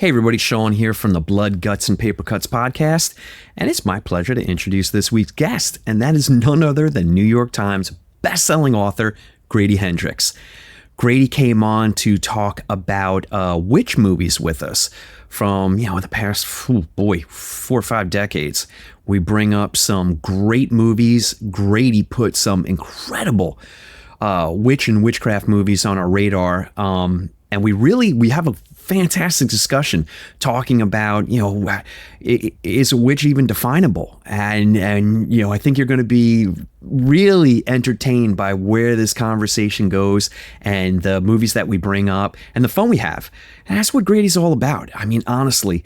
Hey everybody, Sean here from the Blood, Guts, and Papercuts podcast, and it's my pleasure to introduce this week's guest, and that is none other than New York Times bestselling author Grady Hendrix. Grady came on to talk about witch movies with us from, the past, 4 or 5 decades. We bring up some great movies. Grady put some incredible witch and witchcraft movies on our radar, and we have a fantastic discussion talking about, is a witch even definable? And I think you're going to be really entertained by where this conversation goes and the movies that we bring up and the fun we have. And that's what Grady's all about. I mean, honestly,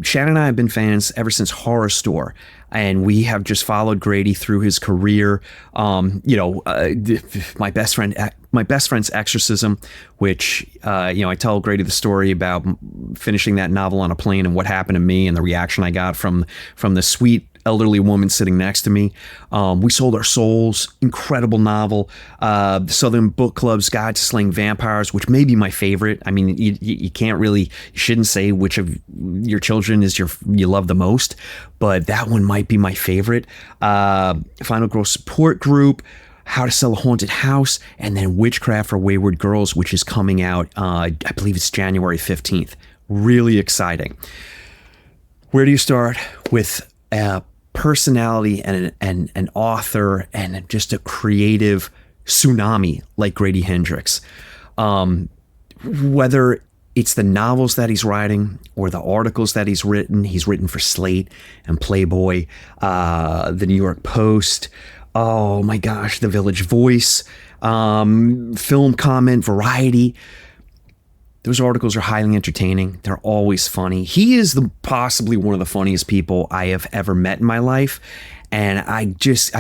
Shannon and I have been fans ever since Horror Store, and we have just followed Grady through his career. My best friend's exorcism, which I tell Grady the story about finishing that novel on a plane and what happened to me and the reaction I got from the sweet elderly woman sitting next to me. We Sold Our Souls, incredible novel. The Southern Book Club's Guide to Slaying Vampires, which may be my favorite. I mean, you shouldn't say which of your children you love the most, but that one might be my favorite. Final Girl Support Group, How to Sell a Haunted House, and then Witchcraft for Wayward Girls, which is coming out, I believe it's January 15th. Really exciting. Where do you start with personality and an author and just a creative tsunami like Grady Hendrix? Whether it's the novels that he's writing or the articles that he's written for Slate and Playboy, the New York Post, oh my gosh, The Village Voice, Film Comment, Variety. Those articles are highly entertaining. They're always funny. He is possibly one of the funniest people I have ever met in my life. And I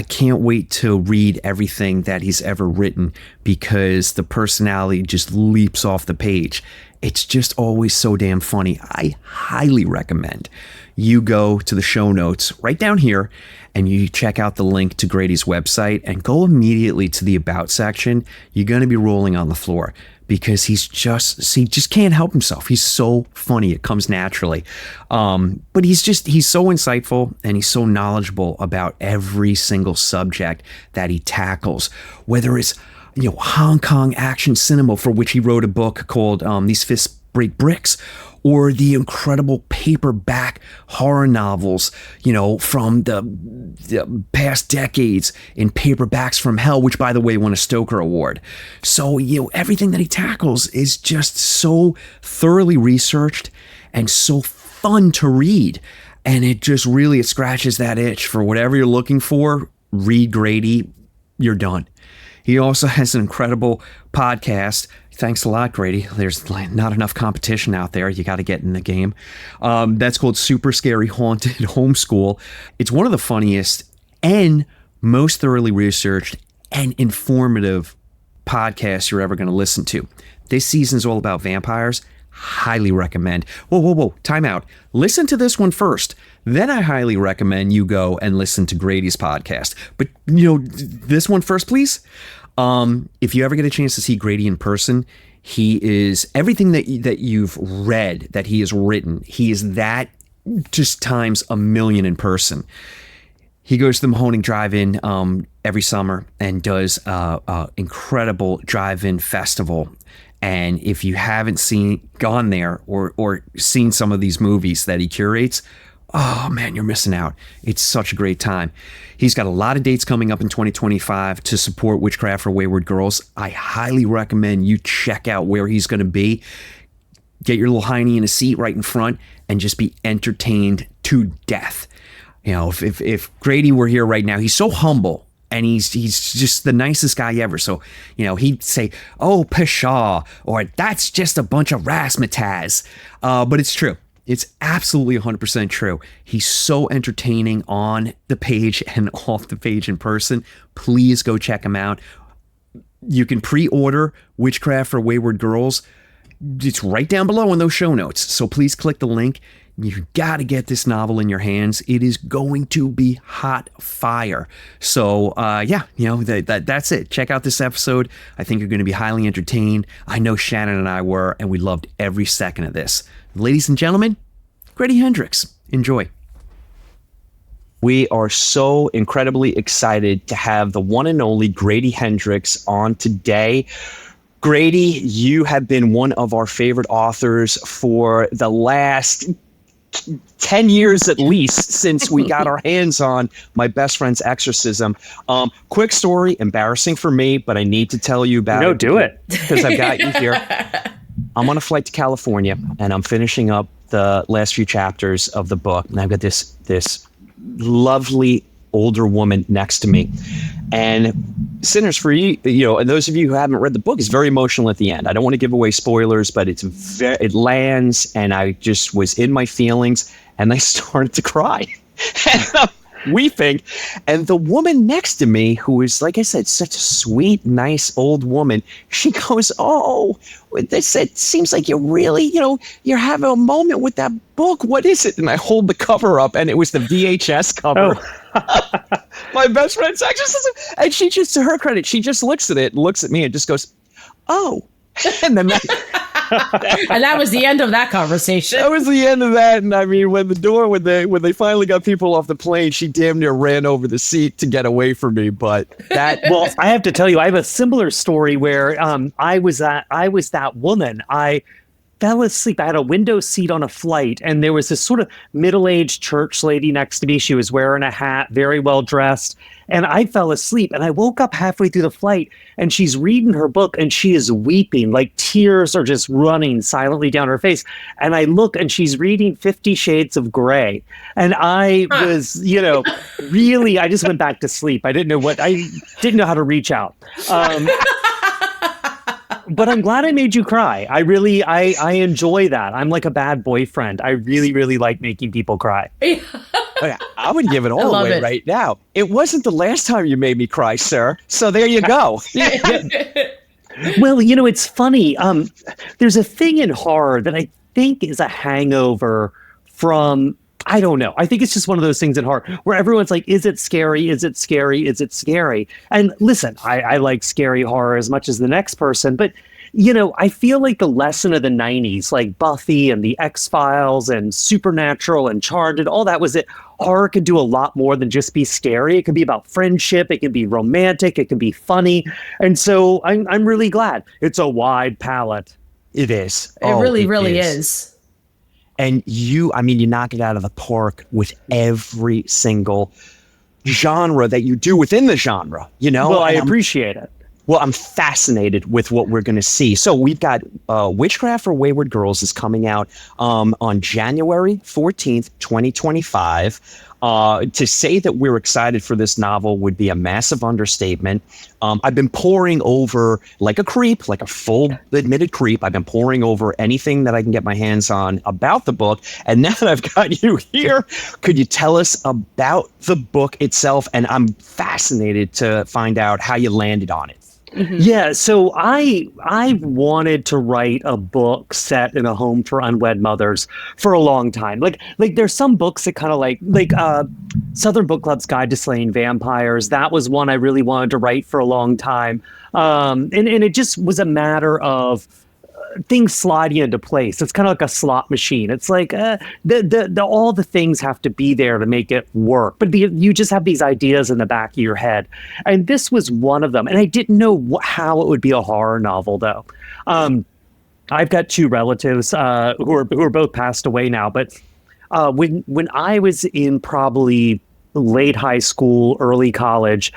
can't wait to read everything that he's ever written because the personality just leaps off the page. It's just always so damn funny. I highly recommend you go to the show notes right down here and you check out the link to Grady's website and go immediately to the About section. You're going to be rolling on the floor because he just can't help himself. He's so funny. It comes naturally. But he's so insightful and he's so knowledgeable about every single subject that he tackles, whether it's Hong Kong action cinema, for which he wrote a book called These Fists Break Bricks, or the incredible paperback horror novels, from the past decades in Paperbacks from Hell, which, by the way, won a Stoker Award. So, everything that he tackles is just so thoroughly researched and so fun to read. And it scratches that itch for whatever you're looking for. Read Grady, you're done. He also has an incredible podcast. Thanks a lot, Grady. There's not enough competition out there. You got to get in the game. That's called Super Scary Haunted Homeschool. It's one of the funniest and most thoroughly researched and informative podcasts you're ever going to listen to. This season's all about vampires. Highly recommend. Whoa. Time out. Listen to this one first. Then I highly recommend you go and listen to Grady's podcast. But, this one first, please. If you ever get a chance to see Grady in person, he is everything that you've read, that he has written. He is that just times a million in person. He goes to the Mahoning Drive-In every summer and does an incredible drive-in festival. And if you haven't gone there or seen some of these movies that he curates, oh man, you're missing out. It's such a great time. He's got a lot of dates coming up in 2025 to support Witchcraft for Wayward Girls. I highly recommend you check out where he's going to be. Get your little hiney in a seat right in front and just be entertained to death. If Grady were here right now, he's so humble. And he's just the nicest guy ever. So, he'd say, oh, pshaw, or that's just a bunch of razzmatazz. But it's true. It's absolutely 100% true. He's so entertaining on the page and off the page in person. Please go check him out. You can pre-order Witchcraft for Wayward Girls. It's right down below in those show notes. So please click the link. You got to get this novel in your hands. It is going to be hot fire. So, that's it. Check out this episode. I think you're going to be highly entertained. I know Shannon and I were, and we loved every second of this. Ladies and gentlemen, Grady Hendrix. Enjoy. We are so incredibly excited to have the one and only Grady Hendrix on today. Grady, you have been one of our favorite authors for the last 10 years at least since we got our hands on My Best Friend's Exorcism. Quick story, embarrassing for me, but I need to tell you about it. No, do it. Because I've got you here. I'm on a flight to California, and I'm finishing up the last few chapters of the book, and I've got this lovely older woman next to me. And Sinners, for you, and those of you who haven't read the book, is very emotional at the end. I don't want to give away spoilers, but it lands, and I just was in my feelings, and I started to cry. And I'm weeping. And the woman next to me, who is, like I said, such a sweet, nice old woman, she goes, "Oh, this, it seems like you're really, you're having a moment with that book. What is it?" And I hold the cover up, and it was the VHS cover. Oh. My Best Friend's Exorcism. And she just, to her credit, she just looks at it, looks at me, and just goes, "Oh." And then and that was the end of that conversation. That was the end of that. And I mean, when they finally got people off the plane, she damn near ran over the seat to get away from me. But that, well, I have to tell you, I have a similar story where I was that woman. I fell asleep. I had a window seat on a flight, and there was this sort of middle-aged church lady next to me. She was wearing a hat, very well dressed, and I fell asleep. And I woke up halfway through the flight, and she's reading her book, and she is weeping, like tears are just running silently down her face. And I look, and she's reading 50 Shades of Grey, and I was, really, I just went back to sleep. I didn't know how to reach out. But I'm glad I made you cry. I enjoy that. I'm like a bad boyfriend. I really, really like making people cry. I would give it all away right now. It wasn't the last time you made me cry, sir. So there you go. Well, it's funny. There's a thing in horror that I think is a hangover from, I don't know. I think it's just one of those things in horror where everyone's like, is it scary? Is it scary? Is it scary? And listen, I like scary horror as much as the next person, but I feel like the lesson of the 90s, like Buffy and the X-Files and Supernatural and Charmed, all that was that horror could do a lot more than just be scary. It can be about friendship. It can be romantic. It can be funny. And so I'm really glad. It's a wide palette. It is. It really is. And you knock it out of the park with every single genre that you do within the genre, Well, I appreciate it. Well, I'm fascinated with what we're going to see. So we've got Witchcraft for Wayward Girls is coming out on January 14th, 2025. To say that we're excited for this novel would be a massive understatement. I've been poring over, like a creep, like a full admitted creep. I've been poring over anything that I can get my hands on about the book. And now that I've got you here, could you tell us about the book itself? And I'm fascinated to find out how you landed on it. Mm-hmm. Yeah, so I wanted to write a book set in a home for unwed mothers for a long time. Like there's some books that kind of like Southern Book Club's Guide to Slaying Vampires. That was one I really wanted to write for a long time. And it just was a matter of things sliding into place. It's kind of like a slot machine. It's like all the things have to be there to make it work. But you just have these ideas in the back of your head. And this was one of them. And I didn't know how it would be a horror novel, though. I've got two relatives who are both passed away now. But when I was in probably late high school, early college,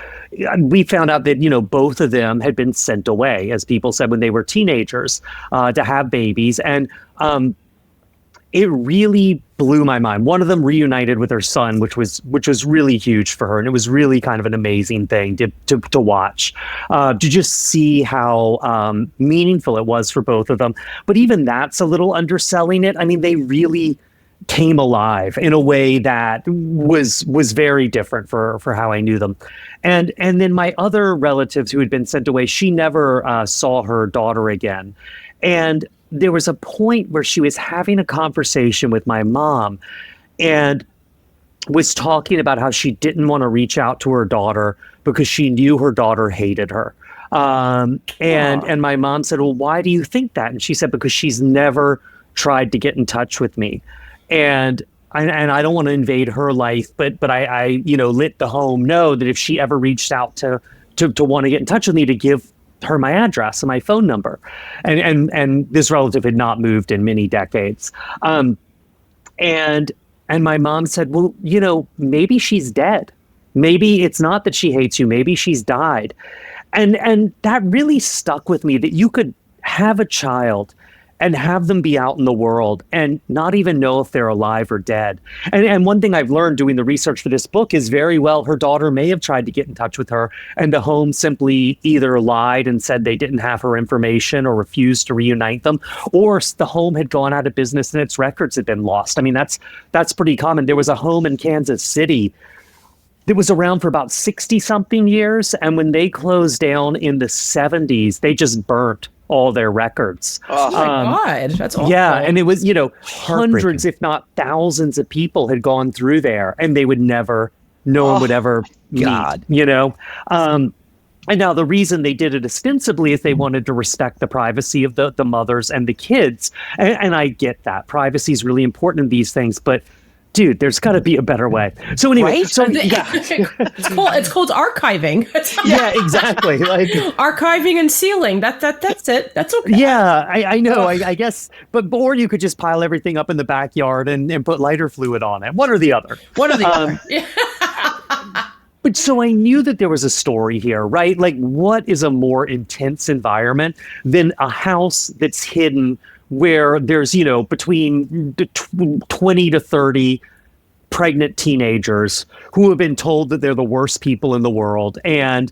we found out that, both of them had been sent away, as people said, when they were teenagers, to have babies. And it really blew my mind. One of them reunited with her son, which was really huge for her. And it was really kind of an amazing thing to watch, to just see how meaningful it was for both of them. But even that's a little underselling it. I mean, they really came alive in a way that was very different for how I knew them. And then my other relatives who had been sent away, she never saw her daughter again. And there was a point where she was having a conversation with my mom and was talking about how she didn't want to reach out to her daughter because she knew her daughter hated her. And my mom said, well, why do you think that? And she said, because she's never tried to get in touch with me. And I don't want to invade her life, but I let the home know that if she ever reached out to want to get in touch with me, to give her my address and my phone number. And this relative had not moved in many decades. And my mom said, well, maybe she's dead. Maybe it's not that she hates you. Maybe she's died. And that really stuck with me, that you could have a child and have them be out in the world and not even know if they're alive or dead. And one thing I've learned doing the research for this book is very well her daughter may have tried to get in touch with her, and the home simply either lied and said they didn't have her information or refused to reunite them, or the home had gone out of business and its records had been lost. I mean, that's pretty common. There was a home in Kansas City that was around for about 60-something years, and when they closed down in the 70s, they just burnt all their records. Oh my God, that's awful. Yeah, and it was, hundreds, if not thousands of people had gone through there, and they would never, no one would ever meet, And now the reason they did it ostensibly is they wanted to respect the privacy of the mothers and the kids. And I get that. Privacy is really important in these things, but dude, there's got to be a better way. So anyway, right? It's called archiving. Yeah, exactly. Like archiving and sealing. That's it. That's okay. Yeah, I know. I guess, or you could just pile everything up in the backyard and put lighter fluid on it. One or the other. But so I knew that there was a story here, right? Like, what is a more intense environment than a house that's hidden, where there's, between 20 to 30 pregnant teenagers who have been told that they're the worst people in the world, and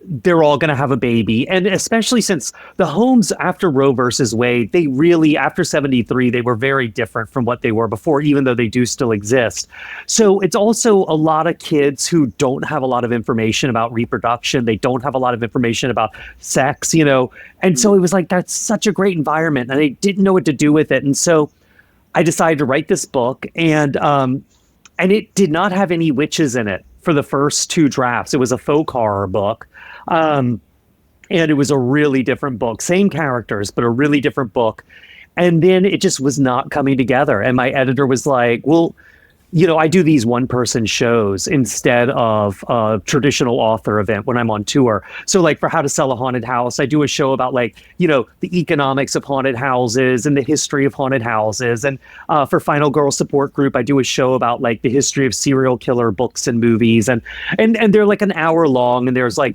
they're all going to have a baby. And especially since the homes after Roe versus Wade, they really, after 73, they were very different from what they were before, even though they do still exist. So it's also a lot of kids who don't have a lot of information about reproduction. They don't have a lot of information about sex, And so it was like, that's such a great environment, and I didn't know what to do with it. And so I decided to write this book, and it did not have any witches in it for the first 2 drafts. It was a folk horror book. And it was a really different book, same characters, but a really different book. And then it just was not coming together. And my editor was like, well, I do these one-person shows instead of a traditional author event when I'm on tour. So like for How to Sell a Haunted House, I do a show about the economics of haunted houses and the history of haunted houses. And for Final Girl Support Group, I do a show about the history of serial killer books and movies. And they're like an hour long, and there's a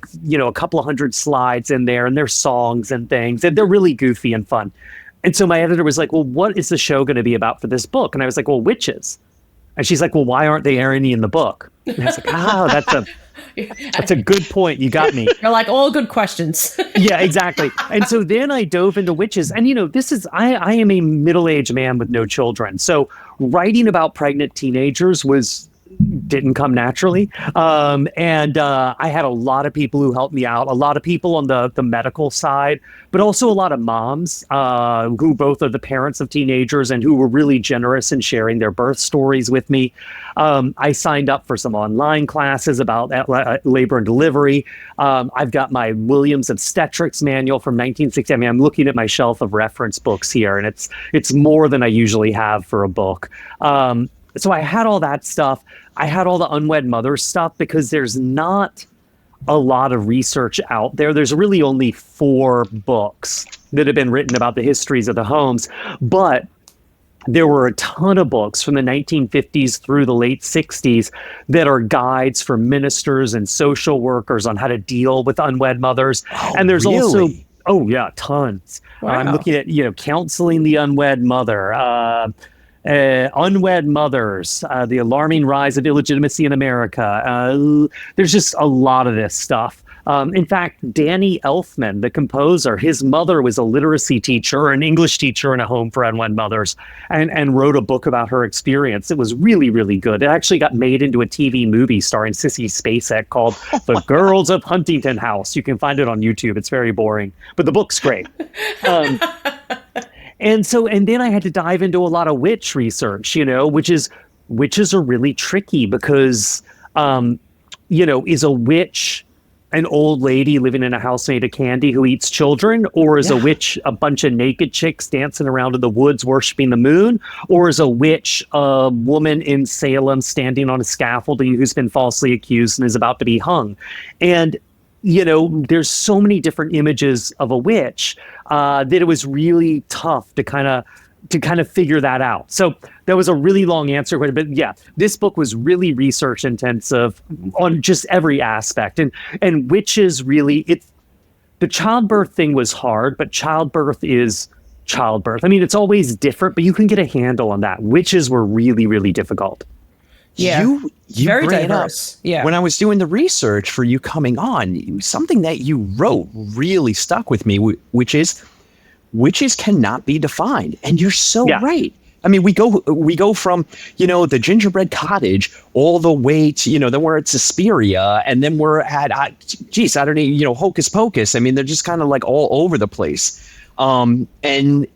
couple of hundred slides in there, and there's songs and things, and they're really goofy and fun. And so my editor was like, well, what is the show going to be about for this book? And I was like, well, witches. And she's like, well, why aren't they airing any in the book? And I was like, that's a good point. You got me. You're like, all good questions. Yeah, exactly. And so then I dove into witches. And, I am a middle-aged man with no children. So writing about pregnant teenagers didn't come naturally. And I had a lot of people who helped me out, a lot of people on the medical side, but also a lot of moms who both are the parents of teenagers and who were really generous in sharing their birth stories with me. I signed up for some online classes about labor and delivery. I've got my Williams Obstetrics manual from 1960. I mean, I'm looking at my shelf of reference books here, and it's more than I usually have for a book. So I had all that stuff. I had all the unwed mother stuff because there's not a lot of research out there. There's really only 4 books that have been written about the histories of the homes, but there were a ton of books from the 1950s through the late 60s that are guides for ministers and social workers on how to deal with unwed mothers. And there's also, tons. Wow. I'm looking at, counseling the unwed mother, unwed mothers, the alarming rise of illegitimacy in America. There's just a lot of this stuff. In fact, Danny Elfman, the composer, his mother was a literacy teacher, an English teacher in a home for unwed mothers, and wrote a book about her experience. It was really, really good. It actually got made into a TV movie starring Sissy Spacek called The Girls of Huntington House. You can find it on YouTube. It's very boring, but the book's great. And then I had to dive into a lot of witch research, witches are really tricky because, is a witch an old lady living in a house made of candy who eats children? Or is a witch a bunch of naked chicks dancing around in the woods worshiping the moon? Or is a witch a woman in Salem standing on a scaffolding who's been falsely accused and is about to be hung? And, there's so many different images of a witch that it was really tough to kind of figure that out. So that was a really long answer, but yeah, this book was really research intensive on just every aspect. And witches really, the childbirth thing was hard, but childbirth is childbirth. I mean, it's always different, but you can get a handle on that. Witches were really, really difficult. Yeah, you very bring it up. diverse. Yeah. When I was doing the research for you coming on, something that you wrote really stuck with me, which is witches cannot be defined. And you're so right. I mean, we go from, the gingerbread cottage all the way to, then we're at Suspiria, and then we're at, I don't know, Hocus Pocus. I mean, they're just kind of like all over the place. And,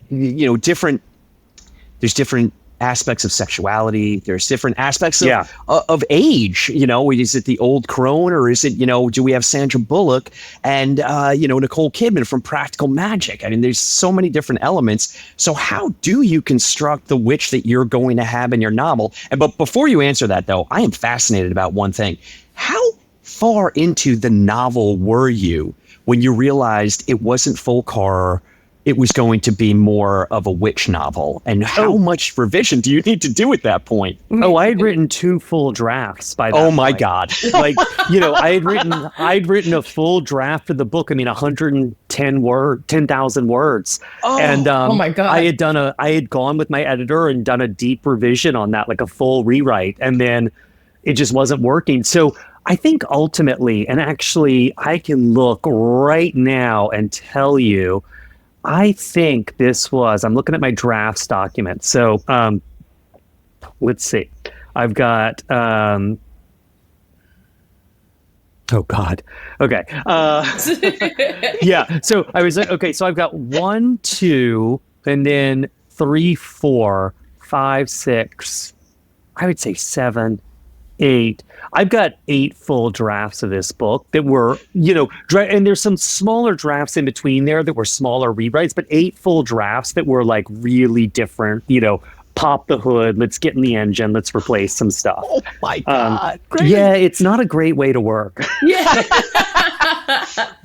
there's different aspects of sexuality. There's different aspects of age. Is it the old crone, or is it, do we have Sandra Bullock and, Nicole Kidman from Practical Magic? I mean, there's so many different elements. So how do you construct the witch that you're going to have in your novel? But before you answer that, though, I am fascinated about one thing. How far into the novel were you when you realized it wasn't folk horror? It was going to be more of a witch novel, and how much revision do you need to do at that point? Oh, I had written 2 full drafts by that point. Oh my God. I'd written a full draft of the book. I mean, 10,000 words. Oh, and oh my God. I had gone with my editor and done a deep revision on that, like a full rewrite. And then it just wasn't working. So I think ultimately, and actually I can look right now and tell you, I think I'm looking at my drafts document. So let's see. I've got, oh God. Okay. Yeah. So I was, okay. So I've got 1, 2, and then 3, 4, 5, 6, I would say 7, 8. I've got 8 full drafts of this book that were, and there's some smaller drafts in between there that were smaller rewrites, but 8 full drafts that were like really different, pop the hood, let's get in the engine, let's replace some stuff. Oh my God. Yeah, it's not a great way to work. Yeah.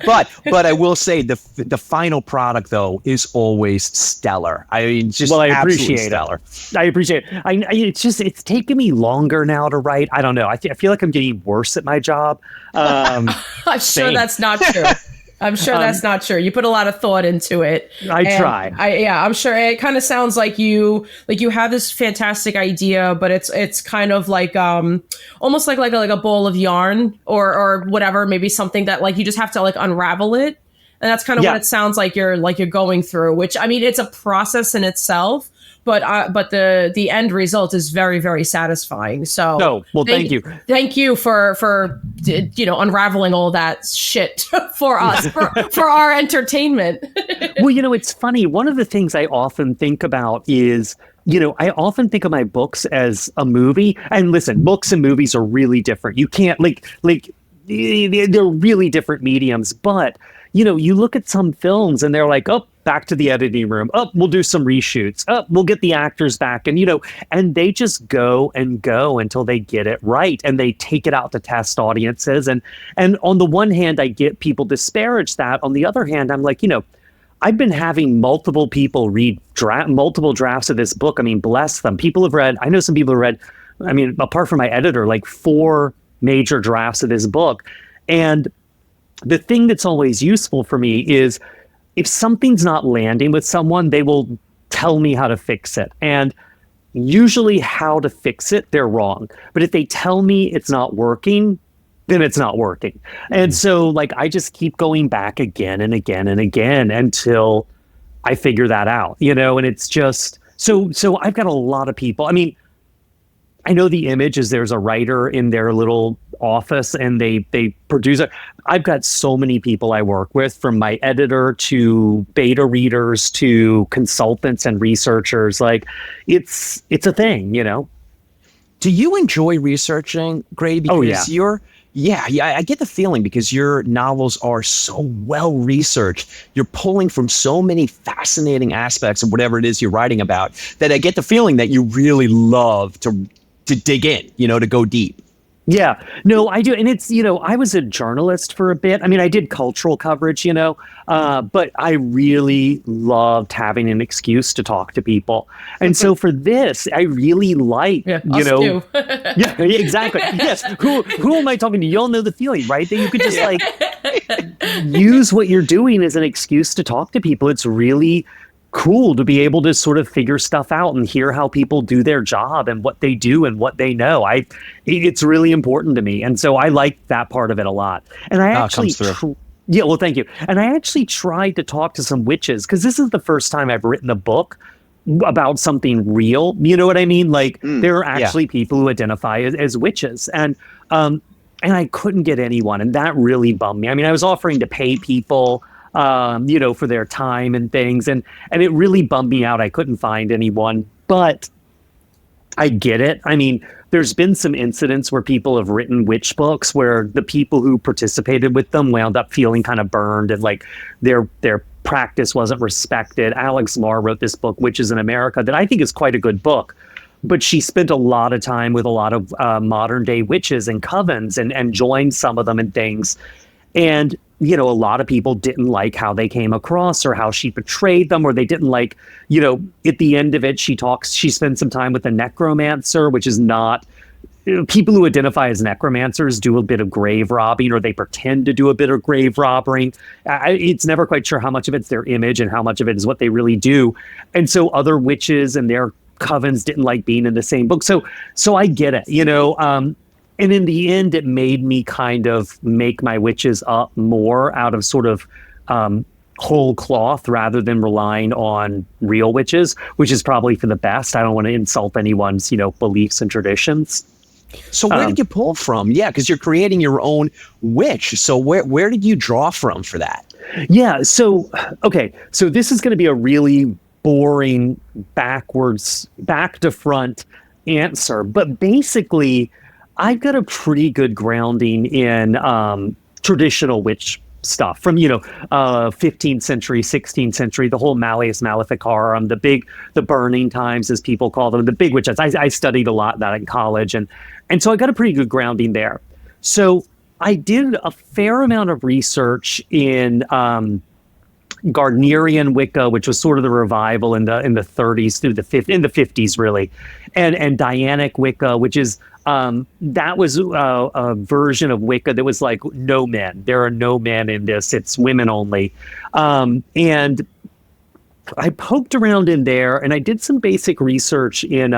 But I will say the final product, though, is always stellar. I mean, just I absolutely appreciate stellar. I appreciate it. It's taken me longer now to write. I don't know. I feel like I'm getting worse at my job. I'm sure that's not true. I'm sure that's not true. You put a lot of thought into it. I try. I'm sure it kind of sounds like you have this fantastic idea, but it's kind of like almost like a ball of yarn or whatever, maybe something that like you just have to like unravel it. And that's kind of what it sounds like you're going through, which I mean, it's a process in itself. But the end result is very, very satisfying. So thank you. Thank you for unraveling all that shit for us for our entertainment. Well, it's funny. One of the things I often think about is, I often think of my books as a movie. And listen, books and movies are really different. You can't they're really different mediums. But you look at some films and they're like, oh, back to the editing room. Oh, we'll do some reshoots. Oh, we'll get the actors back. And, and they just go and go until they get it right. And they take it out to test audiences. And on the one hand, I get people disparage that. On the other hand, I'm like, I've been having multiple people read multiple drafts of this book. I mean, bless them. I know some people have read, I mean, apart from my editor, like 4 major drafts of this book. And the thing that's always useful for me is if something's not landing with someone, they will tell me how to fix it. And usually how to fix it, they're wrong. But if they tell me it's not working, then it's not working. And so like, I just keep going back again and again and again until I figure that out, and it's just, so I've got a lot of people. I mean, I know the Image is there's a writer in their little office and they produce it. I've got so many people I work with, from my editor to beta readers to consultants and researchers. Like it's a thing, you know. Do you enjoy researching, Grady? Because yeah. I get the feeling, because your novels are so well researched, you're pulling from so many fascinating aspects of whatever it is you're writing about, that I get the feeling that you really love to dig in, you know, to go deep. Yeah, no, I do. And it's, you know, I was a journalist for a bit. I mean, I did cultural coverage, you know, but I really loved having an excuse to talk to people. And so for this, I really like, you know, yeah, exactly. Yes. Who am I talking to? You all know the feeling, right? That you could just like use what you're doing as an excuse to talk to people. It's really cool to be able to sort of figure stuff out and hear how people do their job and what they do and what they know. It's really important to me. And so I like that part of it a lot. And I actually, yeah, well, thank you. And I actually tried to talk to some witches, because this is the first time I've written a book about something real. You know what I mean? Like there are actually people who identify as witches, and I couldn't get anyone. And that really bummed me. I mean, I was offering to pay people, you know, for their time and things. And it really bummed me out. I couldn't find anyone, but I get it. I mean, there's been some incidents where people have written witch books where the people who participated with them wound up feeling kind of burned, and like their practice wasn't respected. Alex Marr wrote this book, Witches in America, that I think is quite a good book. But she spent a lot of time with a lot of modern day witches and covens and joined some of them and things. And, you know, a lot of people didn't like how they came across or how she portrayed them, or they didn't like, you know, at the end of it, she spends some time with a necromancer, which is not, people who identify as necromancers do a bit of grave robbing, or they pretend to do a bit of grave robbing. It's never quite sure how much of it's their image and how much of it is what they really do. And so other witches and their covens didn't like being in the same book. So I get it, you know, and in the end, it made me kind of make my witches up more out of sort of whole cloth rather than relying on real witches, which is probably for the best. I don't want to insult anyone's, you know, beliefs and traditions. So where did you pull from? Yeah, because you're creating your own witch. So where did you draw from for that? Yeah. So, okay. So this is going to be a really boring back to front answer. But basically, I've got a pretty good grounding in traditional witch stuff from, you know, 15th century, 16th century, the whole Malleus Maleficarum, the burning times, as people call them, the big witches. I studied a lot of that in college. And so I got a pretty good grounding there. So I did a fair amount of research in Gardnerian Wicca, which was sort of the revival in the 30s through in the 50s really, and Dianic Wicca, which is that was a version of Wicca that was like no men. There are no men in this. It's women only. And I poked around in there, and I did some basic research in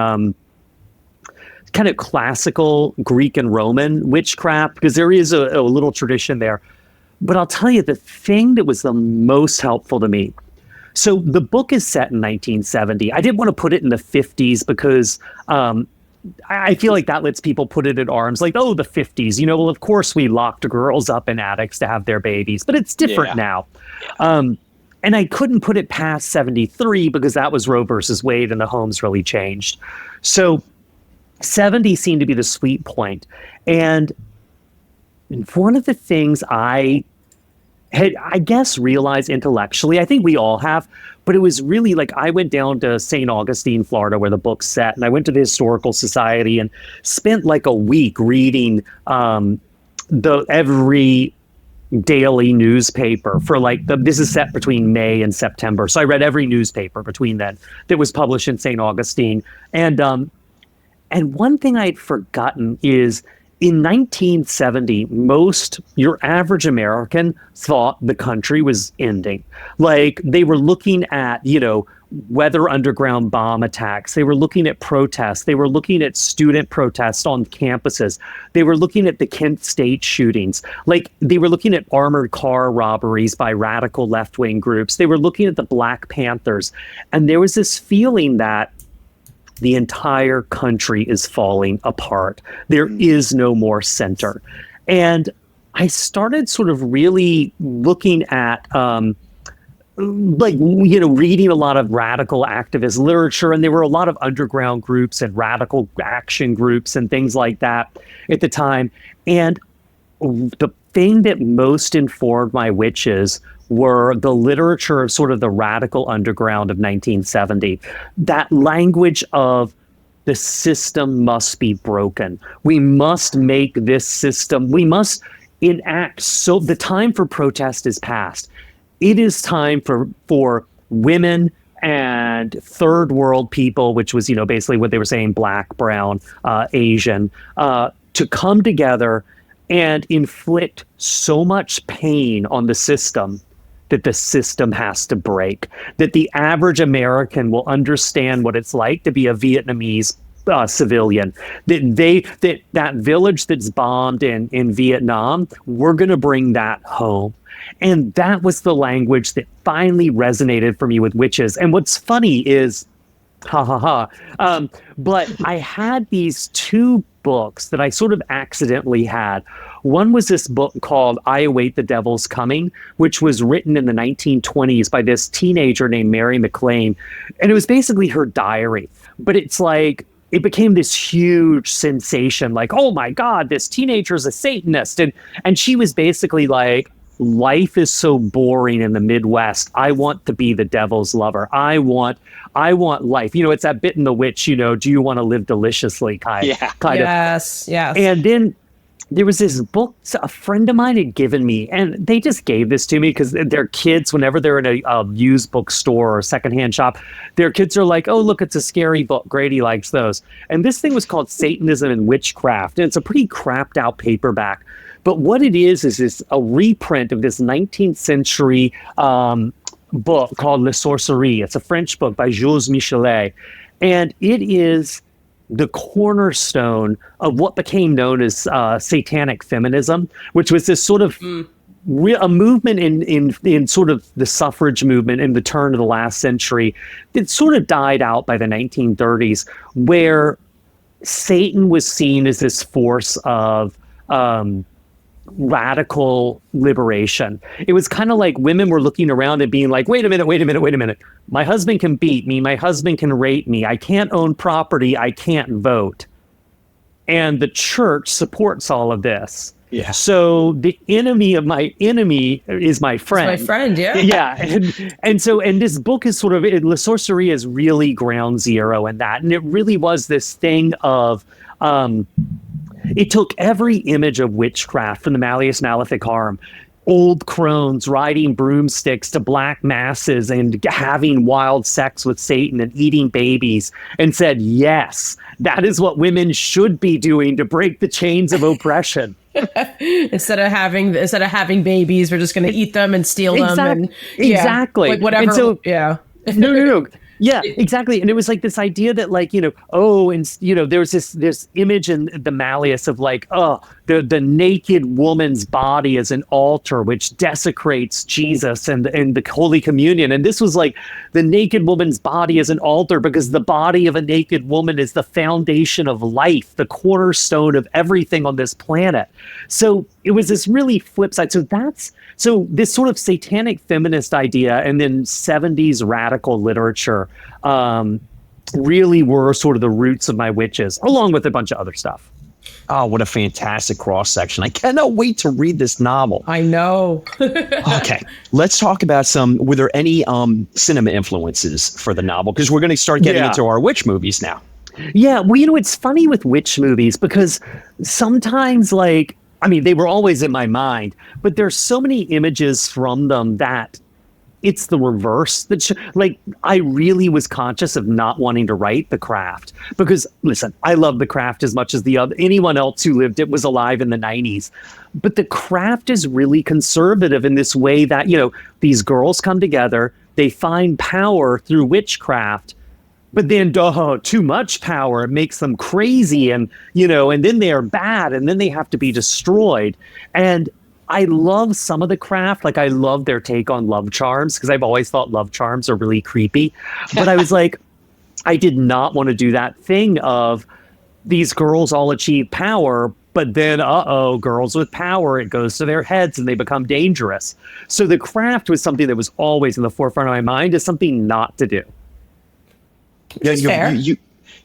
kind of classical Greek and Roman witchcraft, because there is a little tradition there. But I'll tell you, the thing that was the most helpful to me. So the book is set in 1970. I didn't want to put it in the 50s because I feel like that lets people put it at arms like, oh, the 50s. You know, well, of course we locked girls up in attics to have their babies, but it's different now. And I couldn't put it past 73 because that was Roe versus Wade and the homes really changed. So 70 seemed to be the sweet point. And one of the things I guess, realized intellectually, I think we all have, but it was really like I went down to St. Augustine, Florida, where the book's set, and I went to the Historical Society and spent like a week reading every daily newspaper for like this is set between May and September. So I read every newspaper between then that was published in St. Augustine. And one thing I'd forgotten is in 1970, your average American thought the country was ending. Like they were looking at, you know, weather underground bomb attacks. They were looking at protests. They were looking at student protests on campuses. They were looking at the Kent State shootings. Like they were looking at armored car robberies by radical left-wing groups. They were looking at the Black Panthers. And there was this feeling that the entire country is falling apart. There is no more center. And I started sort of really looking at, reading a lot of radical activist literature, and there were a lot of underground groups and radical action groups and things like that at the time. And the thing that most informed my witches were the literature of sort of the radical underground of 1970. That language of the system must be broken. We must make this system, we must enact, so the time for protest is past. It is time for women and third world people, which was, basically what they were saying, Black, brown, Asian, to come together and inflict so much pain on the system that the system has to break, that the average American will understand what it's like to be a Vietnamese civilian, that village that's bombed in Vietnam, we're going to bring that home. And that was the language that finally resonated for me with witches. And what's funny is, but I had these two books that I sort of accidentally had. One was this book called I Await the Devil's Coming, which was written in the 1920s by this teenager named Mary McLean. And it was basically her diary. But it's like, it became this huge sensation, like, oh my God, this teenager is a Satanist. And she was basically like, life is so boring in the Midwest. I want to be the devil's lover. I want life. It's that bit in The Witch, do you want to live deliciously kind of. Yes. And then there was this book a friend of mine had given me, and they just gave this to me because their kids, whenever they're in a used bookstore or secondhand shop, their kids are like, oh, look, it's a scary book. Grady likes those. And this thing was called Satanism and Witchcraft. And it's a pretty crapped out paperback. But what it is this a reprint of this 19th century book called Le Sorcerie. It's a French book by Jules Michelet. And it is the cornerstone of what became known as satanic feminism, which was this sort of a movement in sort of the suffrage movement in the turn of the last century that sort of died out by the 1930s, where Satan was seen as this force of radical liberation. It was kind of like women were looking around and being like, wait a minute. My husband can beat me. My husband can rape me. I can't own property. I can't vote. And the church supports all of this. Yeah. So the enemy of my enemy is my friend. It's my friend, yeah. Yeah. And this book is sort of, La Sorcerie is really ground zero in that. And it really was this thing of, it took every image of witchcraft from the Malleus Maleficarum, old crones riding broomsticks to black masses and having wild sex with Satan and eating babies, and said, yes, that is what women should be doing to break the chains of oppression. Instead of having babies, we're just going to eat them and steal them. And exactly. Like whatever. And so, yeah. No. Yeah, exactly. And it was like this idea that there's this image in the Malleus of like, the naked woman's body as an altar, which desecrates Jesus and the Holy Communion. And this was like the naked woman's body as an altar because the body of a naked woman is the foundation of life, the cornerstone of everything on this planet. So it was this really flip side. So this sort of satanic feminist idea and then 70s radical literature really were sort of the roots of my witches, along with a bunch of other stuff. Oh, what a fantastic cross section. I cannot wait to read this novel. I know. Okay, let's talk about were there any cinema influences for the novel? Because we're going to start getting into our witch movies now. Yeah, well, it's funny with witch movies because sometimes they were always in my mind, but there's so many images from them that it's the reverse. I really was conscious of not wanting to write The Craft because, listen, I love The Craft as much as anyone else who lived it was alive in the 90s. But The Craft is really conservative in this way that, these girls come together, they find power through witchcraft, but then too much power makes them crazy and then they are bad and then they have to be destroyed. And I love some of The Craft. I love their take on love charms because I've always thought love charms are really creepy. But I was like, I did not want to do that thing of these girls all achieve power, but then, girls with power, it goes to their heads and they become dangerous. So the craft was something that was always in the forefront of my mind as something not to do. Fair.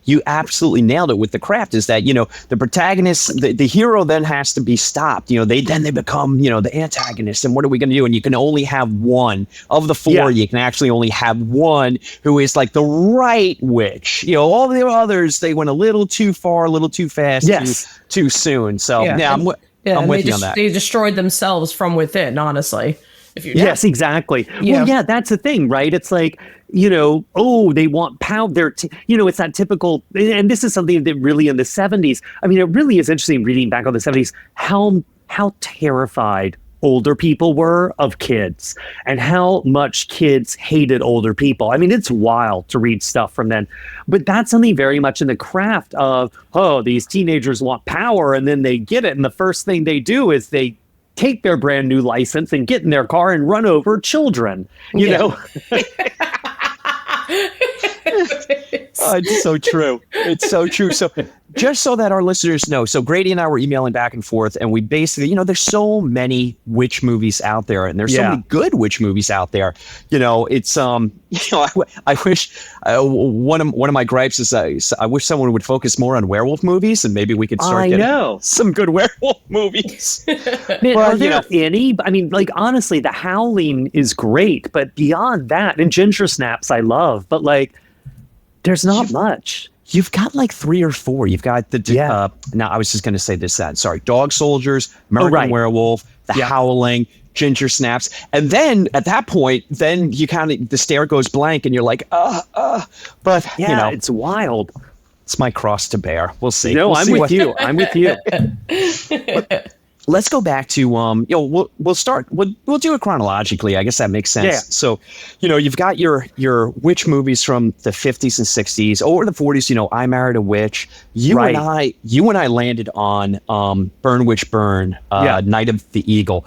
You absolutely nailed it with the craft, is that, the protagonist, the hero then has to be stopped. They become, the antagonist. And what are we going to do? And you can only have one of the four. Yeah. You can actually only have one who is like the right witch. All the others, they went a little too far, a little too fast, Yes. too soon. So I'm with you on that. They destroyed themselves from within, honestly. Yes, exactly. Yeah. Well, yeah, that's the thing, right? It's like, they want power. It's that typical, and this is something that really in the 70s, I mean, it really is interesting reading back on the 70s, how terrified older people were of kids and how much kids hated older people. I mean, it's wild to read stuff from then, but that's something very much in the craft of, these teenagers want power and then they get it. And the first thing they do is they take their brand new license and get in their car and run over children, you know? It's so true. It's so true. So just so that our listeners know, so Grady and I were emailing back and forth, and we basically, there's so many witch movies out there, and there's so many good witch movies out there. It's I wish one of my gripes is I wish someone would focus more on werewolf movies, and maybe we could start getting some good werewolf movies. Man, are there any? I mean, like, honestly, The Howling is great, but beyond that, and Ginger Snaps I love, but like, there's not much. You've got like 3 or 4. You've got the now I was just going to say this. Sorry, Dog Soldiers, American Werewolf, The Howling, Ginger Snaps, and then at that point, then you the stare goes blank, and you're like, but it's wild. It's my cross to bear. We'll see. No, I'm with you. I'm with you. Let's go back to we'll start. We'll do it chronologically. I guess that makes sense. Yeah. So, you've got your witch movies from the 50s and 60s or the 40s. I Married a Witch. You and I landed on Burn Witch Burn, Night of the Eagle.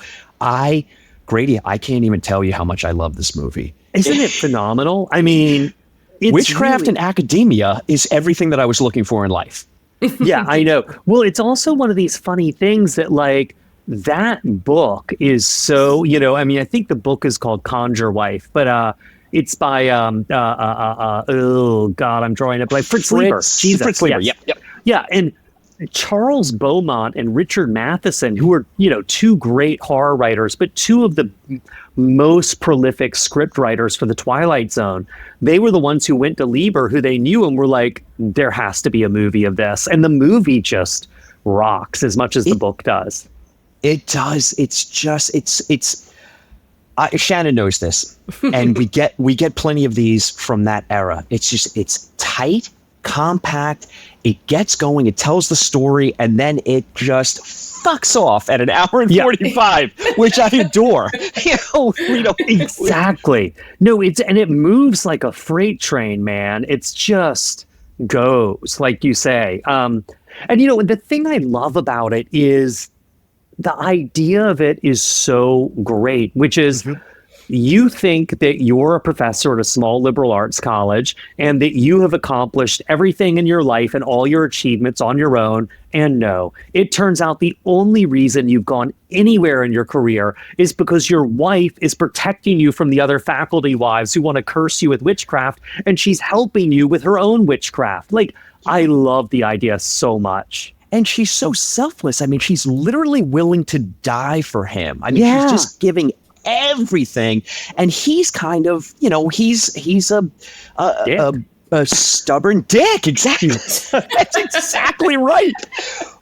Grady, I can't even tell you how much I love this movie. Isn't it phenomenal? I mean, witchcraft and academia is everything that I was looking for in life. Yeah, I know. Well, it's also one of these funny things that, like, that book is so, I mean, I think the book is called Conjure Wife, but it's by, I'm drawing it, like Fritz Leiber. Jesus, Fritz Leiber, yes. Yep. Yeah, and Charles Beaumont and Richard Matheson, who are, two great horror writers, but two of the most prolific script writers for the Twilight Zone. They were the ones who went to Lieber, who they knew, and were like, there has to be a movie of this. And the movie just rocks as much as the book does. It does. It's just, Shannon knows this, and we get plenty of these from that era. It's tight, compact, it gets going, it tells the story, and then it just fucks off at an hour and 45, which I adore. Exactly. No, it moves like a freight train, man. It's just goes, like you say. And the thing I love about it is the idea of it is so great, which is you think that you're a professor at a small liberal arts college and that you have accomplished everything in your life and all your achievements on your own. And no, it turns out the only reason you've gone anywhere in your career is because your wife is protecting you from the other faculty wives who want to curse you with witchcraft, and she's helping you with her own witchcraft. Like, I love the idea so much. And she's so selfless. I mean, she's literally willing to die for him. I mean, she's just giving everything, and he's kind of, he's a stubborn dick. Exactly. That's exactly right.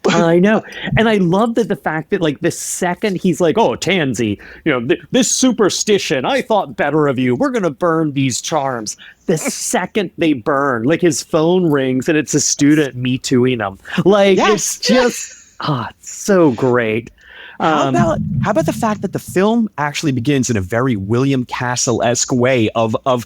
I know. And I love that the fact that, like, the second he's like, oh, Tansy, this superstition, I thought better of you, we're gonna burn these charms. The second they burn, like, his phone rings and it's a student Me Tooing him. Like, it's just it's so great. How about the fact that the film actually begins in a very William Castle-esque way of a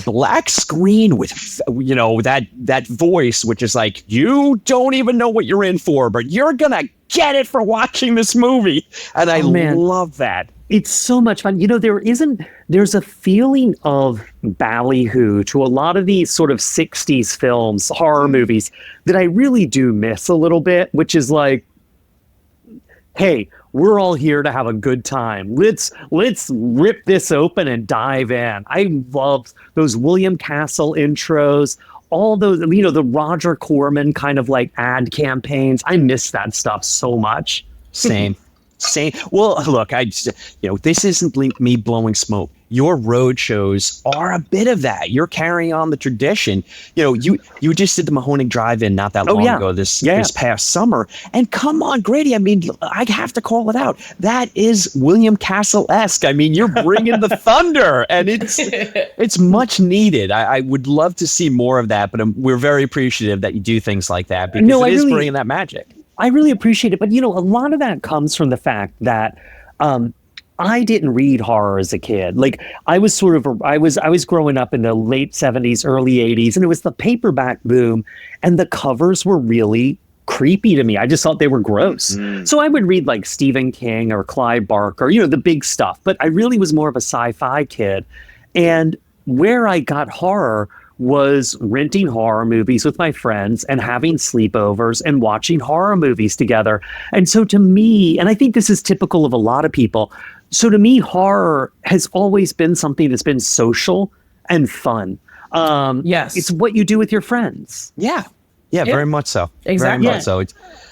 black screen with that voice, which is like, you don't even know what you're in for, but you're gonna get it for watching this movie, and I love that. It's so much fun. There's a feeling of ballyhoo to a lot of these sort of 60s films, horror movies, that I really do miss a little bit, which is like, hey, we're all here to have a good time. Let's rip this open and dive in. I loved those William Castle intros, all those, the Roger Corman kind of like ad campaigns. I miss that stuff so much. Same. Well, look, this isn't me blowing smoke. Your road shows are a bit of that. You're carrying on the tradition. You just did the Mahoning Drive-In not that long ago, this past summer. And come on, Grady, I mean, I have to call it out. That is William Castle-esque. I mean, you're bringing the thunder, and it's much needed. I would love to see more of that, but we're very appreciative that you do things like that, because it is bringing that magic. I really appreciate it. But, a lot of that comes from the fact that I didn't read horror as a kid. Like, I was growing up in the late 70s, early 80s, and it was the paperback boom, and the covers were really creepy to me. I just thought they were gross. So I would read like Stephen King or Clive Barker, the big stuff. But I really was more of a sci-fi kid. And where I got horror was renting horror movies with my friends and having sleepovers and watching horror movies together. And so to me, and I think this is typical of a lot of people, so to me, horror has always been something that's been social and fun. Yes. It's what you do with your friends. Yeah, very much so. Exactly. Very much so.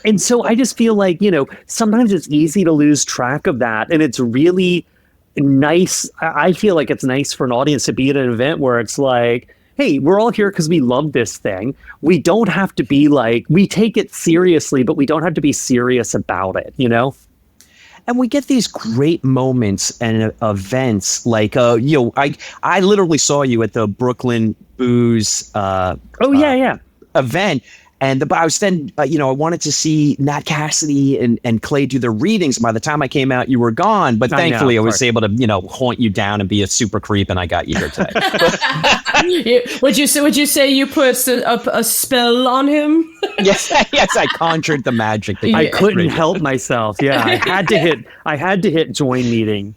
And so I just feel like, sometimes it's easy to lose track of that. And it's really nice. I feel like it's nice for an audience to be at an event where it's like, hey, we're all here because we love this thing. We don't have to be like, we take it seriously, but we don't have to be serious about it, And we get these great moments and events like, I literally saw you at the Brooklyn Booze event. And I was then, I wanted to see Nat Cassidy and Clay do their readings. By the time I came out, you were gone. But thankfully, I was able to, haunt you down and be a super creep, and I got you here today. Would you say you put a spell on him? Yes, I conjured the magic. I couldn't help myself. Yeah, I had to hit join meeting.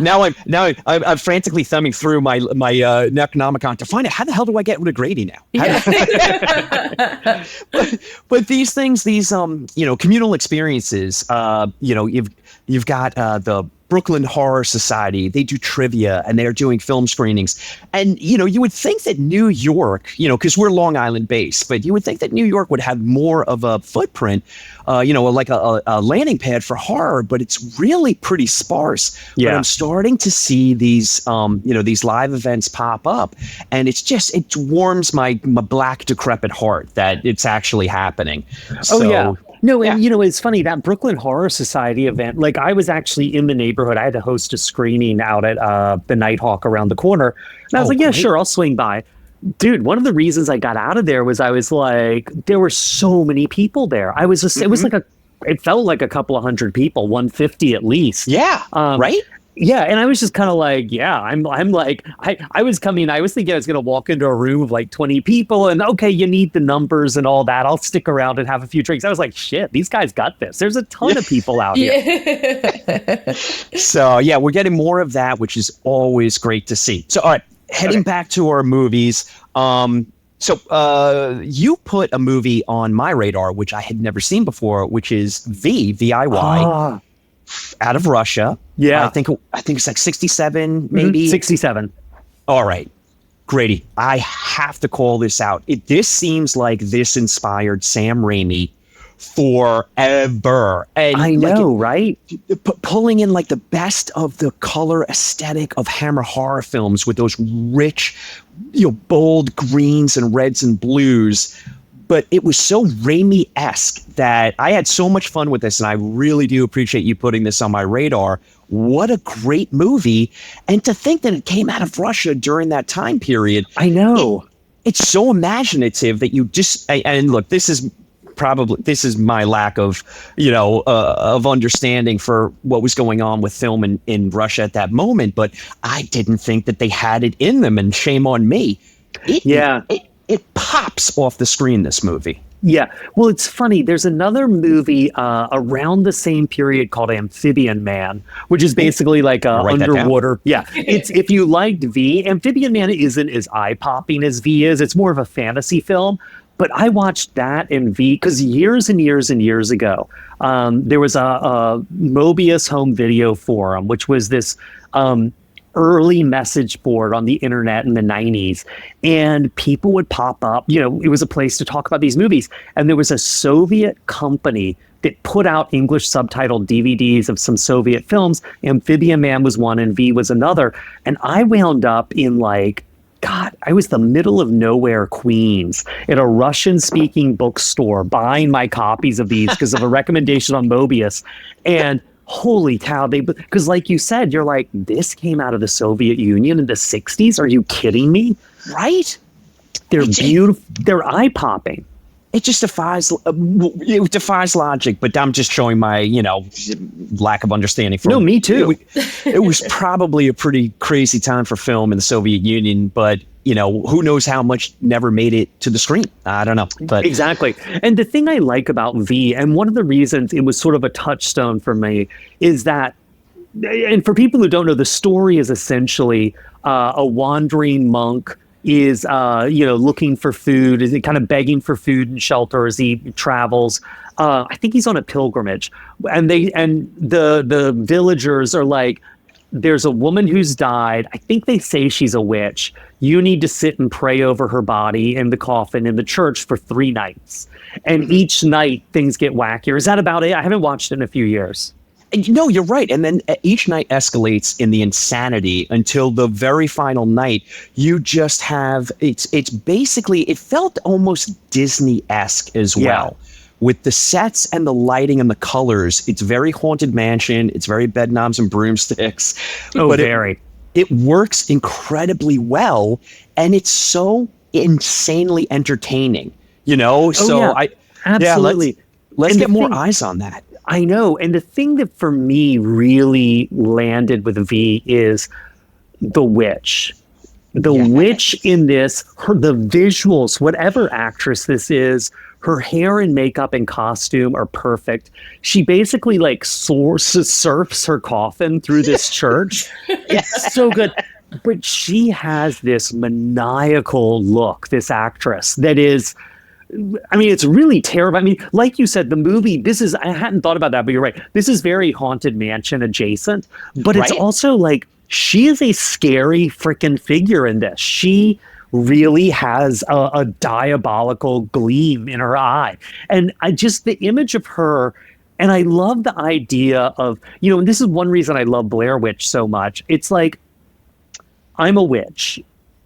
Now I'm frantically thumbing through my Necronomicon to find out how the hell do I get rid of Grady now. But these things, communal experiences. You've got the Brooklyn Horror Society. They do trivia and they're doing film screenings. And, you would think that New York, because we're Long Island based, but you would think that New York would have more of a footprint, like a landing pad for horror, but it's really pretty sparse. Yeah. But I'm starting to see these, these live events pop up, and it warms my black decrepit heart that it's actually happening. Oh, yeah. No, and it's funny, that Brooklyn Horror Society event, like I was actually in the neighborhood. I had to host a screening out at the Nighthawk around the corner. And I was like, yeah, sure, I'll swing by. Dude, one of the reasons I got out of there was I was like, there were so many people there. It was like it felt like a couple of hundred people, 150 at least. Yeah, right? Yeah, and I was just kind of like, I'm like, I was thinking I was going to walk into a room of like 20 people and okay, you need the numbers and all that. I'll stick around and have a few drinks. I was like, shit, these guys got this. There's a ton of people out here. So yeah, we're getting more of that, which is always great to see. So all right, heading back to our movies. So you put a movie on my radar, which I had never seen before, which is VIY. Out of Russia. Yeah. I think it's like 67, maybe. 67. All right. Grady, I have to call this out. This seems like this inspired Sam Raimi forever. And I know, right? Pulling in like the best of the color aesthetic of Hammer horror films with those rich, bold greens and reds and blues. But it was so Raimi-esque that I had so much fun with this, and I really do appreciate you putting this on my radar. What a great movie. And to think that it came out of Russia during that time period. I know. It's so imaginative that you just, and look, this is my lack of, of understanding for what was going on with film in Russia at that moment. But I didn't think that they had it in them, and shame on me. It pops off the screen, this movie. Yeah. Well, it's funny. There's another movie around the same period called Amphibian Man, which is basically like a underwater. Yeah. It's if you liked V, Amphibian Man isn't as eye-popping as V is. It's more of a fantasy film. But I watched that and V because years and years and years ago, there was a Mobius home video forum, which was this early message board on the internet in the 90s, and people would pop up. It was a place to talk about these movies, and there was a Soviet company that put out English subtitled DVDs of some Soviet films. Amphibian Man was one and V was another, and I wound up in I was the middle of nowhere, Queens, at a Russian-speaking bookstore buying my copies of these because of a recommendation on Mobius. And holy cow, because like you said, you're like, this came out of the Soviet Union in the 60s? Are you kidding me? Right? They're beautiful. They're eye-popping. It just defies logic, but I'm just showing my, lack of understanding. No, me too. It was probably a pretty crazy time for film in the Soviet Union, but, who knows how much never made it to the screen. I don't know. But exactly. And the thing I like about V, and one of the reasons it was sort of a touchstone for me, is that, and for people who don't know, the story is essentially a wandering monk is looking for food, is kind of begging for food and shelter as he travels. I think he's on a pilgrimage, and the villagers are like, there's a woman who's died. I think they say she's a witch. You need to sit and pray over her body in the coffin in the church for 3 nights. And each night things get wackier. Is that about it? I haven't watched it in a few years. No, you're right. And then each night escalates in the insanity until the very final night. You just have, it's basically, it felt almost Disney-esque as well. With the sets and the lighting and the colors. It's very Haunted Mansion. It's very Bedknobs and Broomsticks. Oh, very. It works incredibly well, and it's so insanely entertaining. Absolutely. Let's get more eyes on that. I know. And the thing that for me really landed with V is the witch. The witch in this, the visuals, whatever actress this is, her hair and makeup and costume are perfect. She basically surfs her coffin through this church. It's so good. But she has this maniacal look, this actress, that is, it's really terrible. Like you said, the movie, I hadn't thought about that, but you're right. This is very Haunted Mansion adjacent, but it's also she is a scary freaking figure in this. She really has a diabolical gleam in her eye. And the image of her, and I love the idea of, and this is one reason I love Blair Witch so much. It's like, I'm a witch.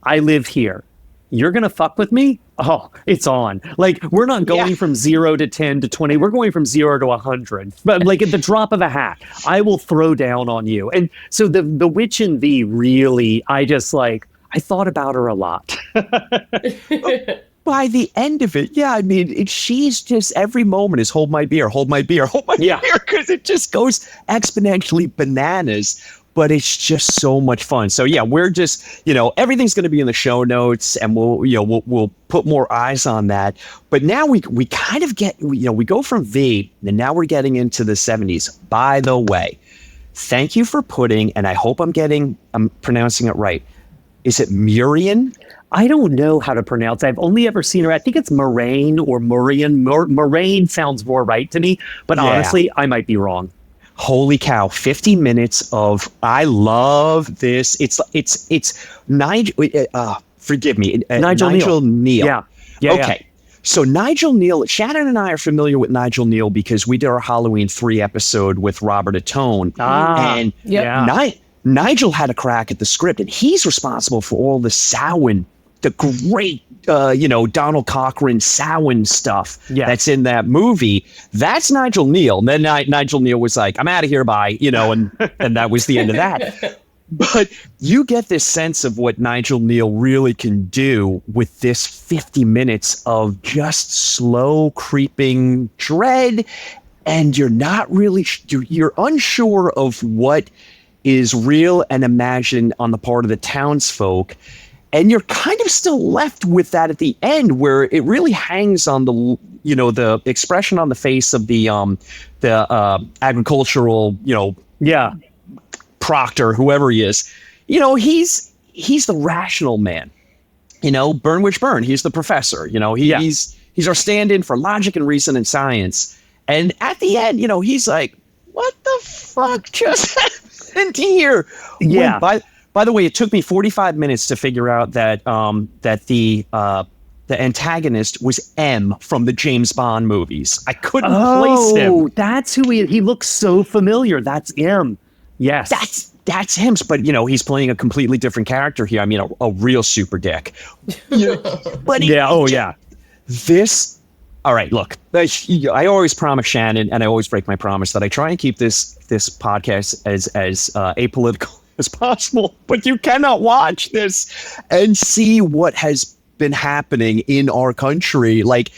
I live here. You're going to fuck with me? Oh, it's on. We're not going from 0 to 10 to 20. We're going from 0 to 100. But at the drop of a hat, I will throw down on you. And so the witch in V really, I thought about her a lot. By the end of it, she's just, every moment is hold my beer, hold my beer, hold my beer, because it just goes exponentially bananas. But it's just so much fun. So we're just, everything's going to be in the show notes, and we'll put more eyes on that. But now we kind of get, we go from V, and now we're getting into the 70s. By the way, thank you for putting, and I hope I'm pronouncing it right. Is it Murian? I don't know how to pronounce it. I've only ever seen her. I think it's Moraine or Murian. Moraine sounds more right to me, but honestly, I might be wrong. Holy cow, 50 minutes of, I love this. It's Nigel, forgive me, Nigel Neal. Yeah. Okay. So Nigel Neal, Shannon and I are familiar with Nigel Neal because we did our Halloween 3 episode with Robert Atone. And Nigel had a crack at the script, and he's responsible for all the Samhain, the great, Donald Cochran Samhain stuff that's in that movie. That's Nigel Neal. And then Nigel Neal was like, I'm out of here, bye, and that was the end of that. But you get this sense of what Nigel Neal really can do with this 50 minutes of just slow creeping dread, and you're not really, you're unsure of what is real and imagined on the part of the townsfolk. And you're kind of still left with that at the end, where it really hangs on the expression on the face of the agricultural, proctor, whoever he is. He's the rational man. Burn Witch Burn. He's the professor. He's our stand-in for logic and reason and science. And at the end, he's like, what the fuck just happened here? Yeah. By the way, it took me 45 minutes to figure out that the antagonist was M from the James Bond movies. I couldn't place him. Oh, that's who he looks so familiar. That's M. Yes. That's him, but he's playing a completely different character here. I mean, a real super dick. But this. All right, look. I always promise Shannon, and I always break my promise, that I try and keep this podcast as apolitical as possible. But you cannot watch this and see what has been happening in our country. Like,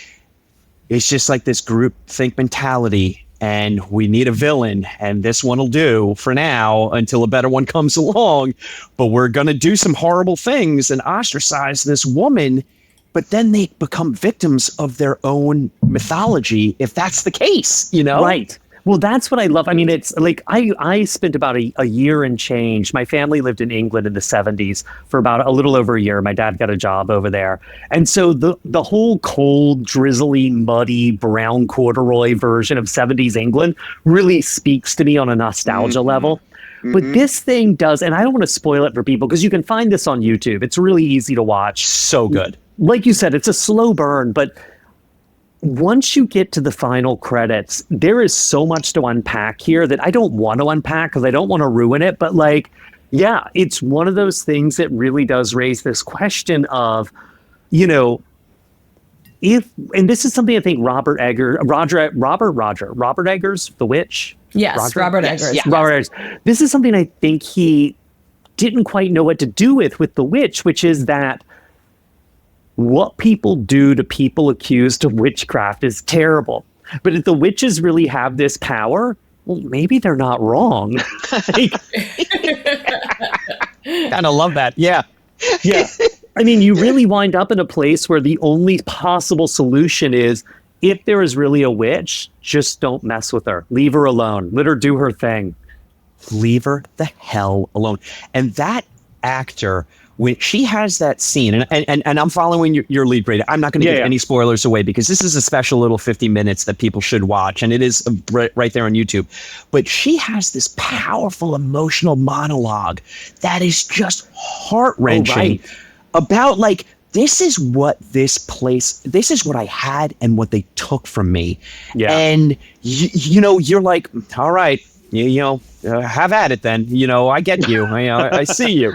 it's just like this group think mentality. And we need a villain, and this one will do for now until a better one comes along. But we're going to do some horrible things and ostracize this woman. But then they become victims of their own mythology, if that's the case, Right. Well, that's what I love. I mean, it's like I spent about a year and change. My family lived in England in the 70s for about a little over a year. My dad got a job over there. And so the whole cold, drizzly, muddy, brown corduroy version of 70s England really speaks to me on a nostalgia level. But this thing does, and I don't want to spoil it for people because you can find this on YouTube. It's really easy to watch. So good. Like you said, it's a slow burn, but once you get to the final credits, there is so much to unpack here that I don't want to unpack because I don't want to ruin it. But it's one of those things that really does raise this question of, and this is something I think Robert Eggers, The Witch. Yes, Robert Eggers. Yes. Robert Eggers. This is something I think he didn't quite know what to do with The Witch, which is that what people do to people accused of witchcraft is terrible. But if the witches really have this power, well, maybe they're not wrong. Kind of love that. Yeah. Yeah. I mean, you really wind up in a place where the only possible solution is, if there is really a witch, just don't mess with her. Leave her alone. Let her do her thing. Leave her the hell alone. And that actor, when she has that scene, and I'm following your lead, Grady. I'm not going to give any spoilers away because this is a special little 50 minutes that people should watch, and it is right there on YouTube. But she has this powerful emotional monologue that is just heart-wrenching about, like, this is what I had and what they took from me. Yeah. And, you're like, all right, have at it then. I get you. I see you.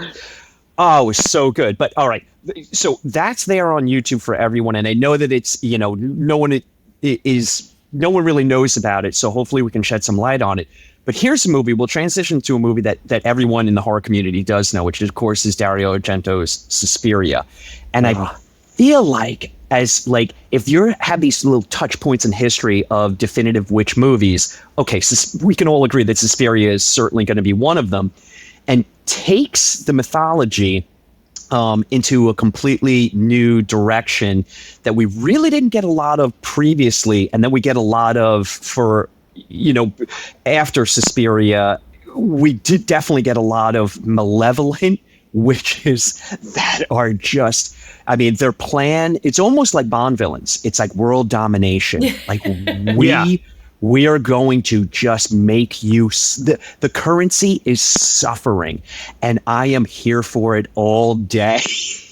Oh, it was so good. But all right. So that's there on YouTube for everyone. And I know that it's, no one really knows about it. So hopefully we can shed some light on it. But here's a movie. We'll transition to a movie that everyone in the horror community does know, which of course is Dario Argento's Suspiria. And I feel like, if you have these little touch points in history of definitive witch movies, okay, we can all agree that Suspiria is certainly going to be one of them, and takes the mythology into a completely new direction that we really didn't get a lot of previously, and then we get a lot of after Suspiria. We did definitely get a lot of malevolent witches that are just, I mean, their plan, it's almost like Bond villains. It's like world domination. Like we are going to just make you, the currency is suffering, and I am here for it all day.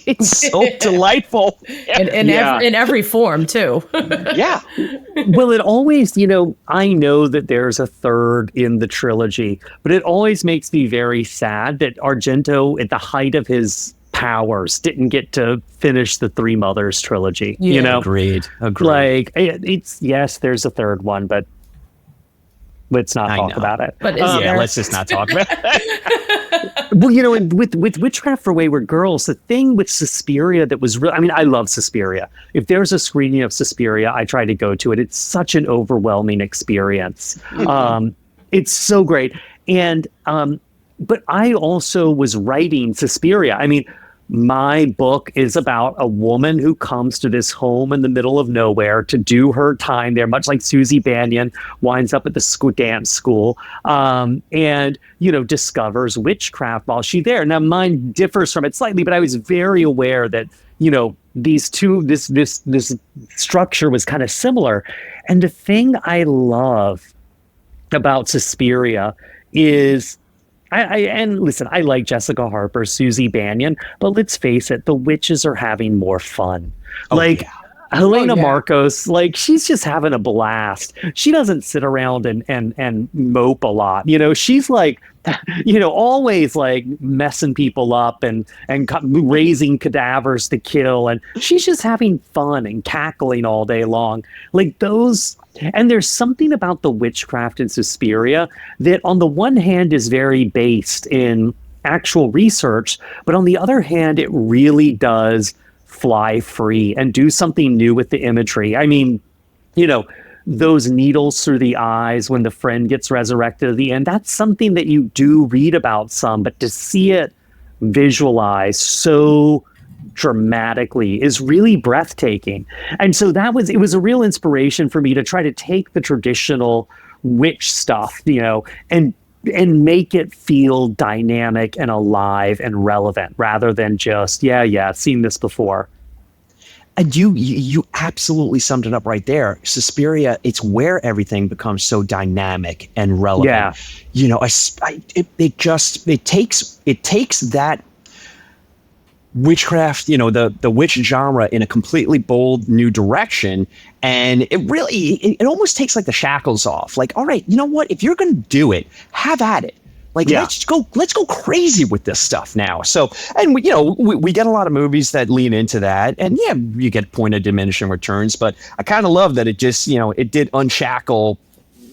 It's so delightful. In every form, too. Yeah. Well, it always, I know that there's a third in the trilogy, but it always makes me very sad that Argento, at the height of his powers, didn't get to finish the Three Mothers trilogy. Agreed. Like, yes, there's a third one, but let's not talk about it. But let's just not talk about it. Well, with Witchcraft for Wayward Girls, the thing with Suspiria that was real, I mean, I love Suspiria. If there's a screening of Suspiria, I try to go to it. It's such an overwhelming experience. It's so great. And, but I also was writing Suspiria. I mean, my book is about a woman who comes to this home in the middle of nowhere to do her time there, much like Susie Bannion winds up at the dance school, and, you know, discovers witchcraft while she's there. Now, mine differs from it slightly, but I was very aware that, you know, these two, this structure was kind of similar. And the thing I love about Suspiria is, and listen, I like Jessica Harper, Susie Bannion, but let's face it, the witches are having more fun. Helena Marcos, like, she's just having a blast. She doesn't sit around and mope a lot. You know, she's like, you know, always like messing people up and raising cadavers to kill. And she's just having fun and cackling all day long. Like those. And there's something about the witchcraft in Suspiria that on the one hand is very based in actual research, but on the other hand, it really does fly free and do something new with the imagery. I mean, you know, those needles through the eyes when the friend gets resurrected at the end, that's something that you do read about some, but to see it visualized so dramatically is really breathtaking. And so it was a real inspiration for me to try to take the traditional witch stuff, you know, and make it feel dynamic and alive and relevant rather than just, I've seen this before. And you absolutely summed it up right there. Suspiria, it's where everything becomes so dynamic and relevant. Yeah. You know, it takes that witchcraft, you know, the witch genre in a completely bold new direction, and it almost takes like the shackles off. Like, all right, you know what? If you're going to do it, have at it. Like, let's go crazy with this stuff now. So, and we get a lot of movies that lean into that, and you get point of diminishing returns. But I kind of love that it just, you know, it did unshackle,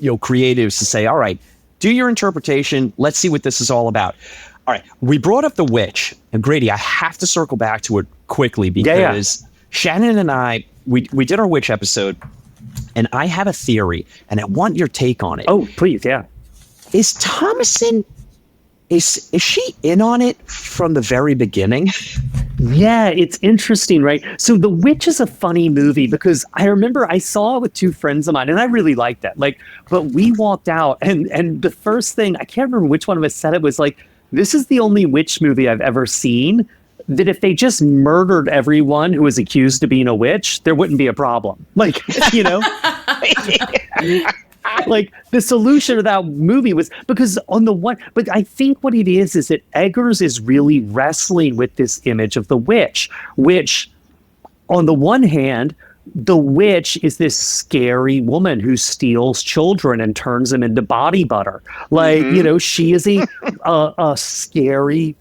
you know, creatives to say, all right, do your interpretation. Let's see what this is all about. All right, we brought up the witch, and Grady, I have to circle back to it quickly because Shannon and I, we did our witch episode, and I have a theory, and I want your take on it. Oh, please, yeah. Is Thomason, is she in on it from the very beginning? Yeah, it's interesting, right? So The Witch is a funny movie because I remember I saw it with two friends of mine, and I really liked that. Like, but we walked out, and the first thing, I can't remember which one of us said it, was like, this is the only witch movie I've ever seen that if they just murdered everyone who was accused of being a witch, there wouldn't be a problem. Like, you know? Like, the solution to that movie was because but I think what it is that Eggers is really wrestling with this image of the witch, which on the one hand, the witch is this scary woman who steals children and turns them into body butter. Like, you know, she is a scary,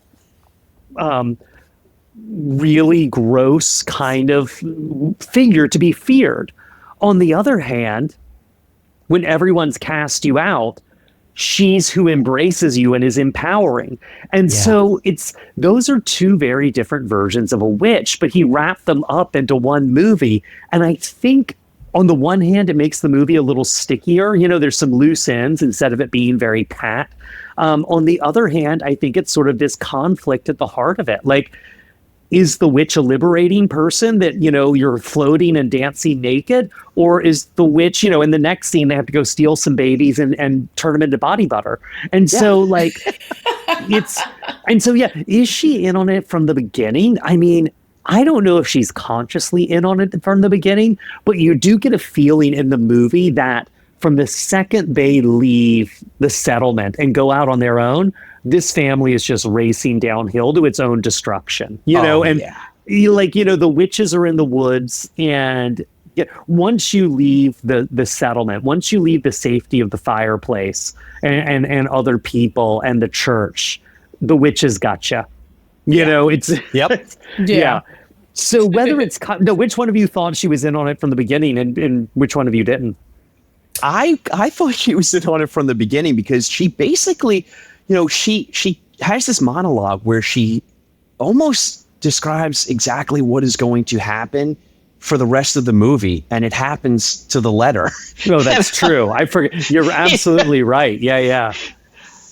really gross kind of figure to be feared. On the other hand, when everyone's cast you out, she's who embraces you and is empowering. And so those are two very different versions of a witch, but he wrapped them up into one movie. And I think on the one hand, it makes the movie a little stickier. You know, there's some loose ends instead of it being very pat. On the other hand, I think it's sort of this conflict at the heart of it. Like, is the witch a liberating person that, you know, you're floating and dancing naked? Or is the witch, you know, in the next scene, they have to go steal some babies and turn them into body butter? And so, like, is she in on it from the beginning? I mean, I don't know if she's consciously in on it from the beginning, but you do get a feeling in the movie that from the second they leave the settlement and go out on their own, this family is just racing downhill to its own destruction, you know? And the witches are in the woods, and once you leave the settlement, once you leave the safety of the fireplace and other people and the church, the witches gotcha. You know, it's yeah. So whether it's which one of you thought she was in on it from the beginning, and which one of you didn't? I thought she was in on it from the beginning because she basically, you know, she has this monologue where she almost describes exactly what is going to happen for the rest of the movie, and it happens to the letter. No, that's true. I forget. You're absolutely right. Yeah.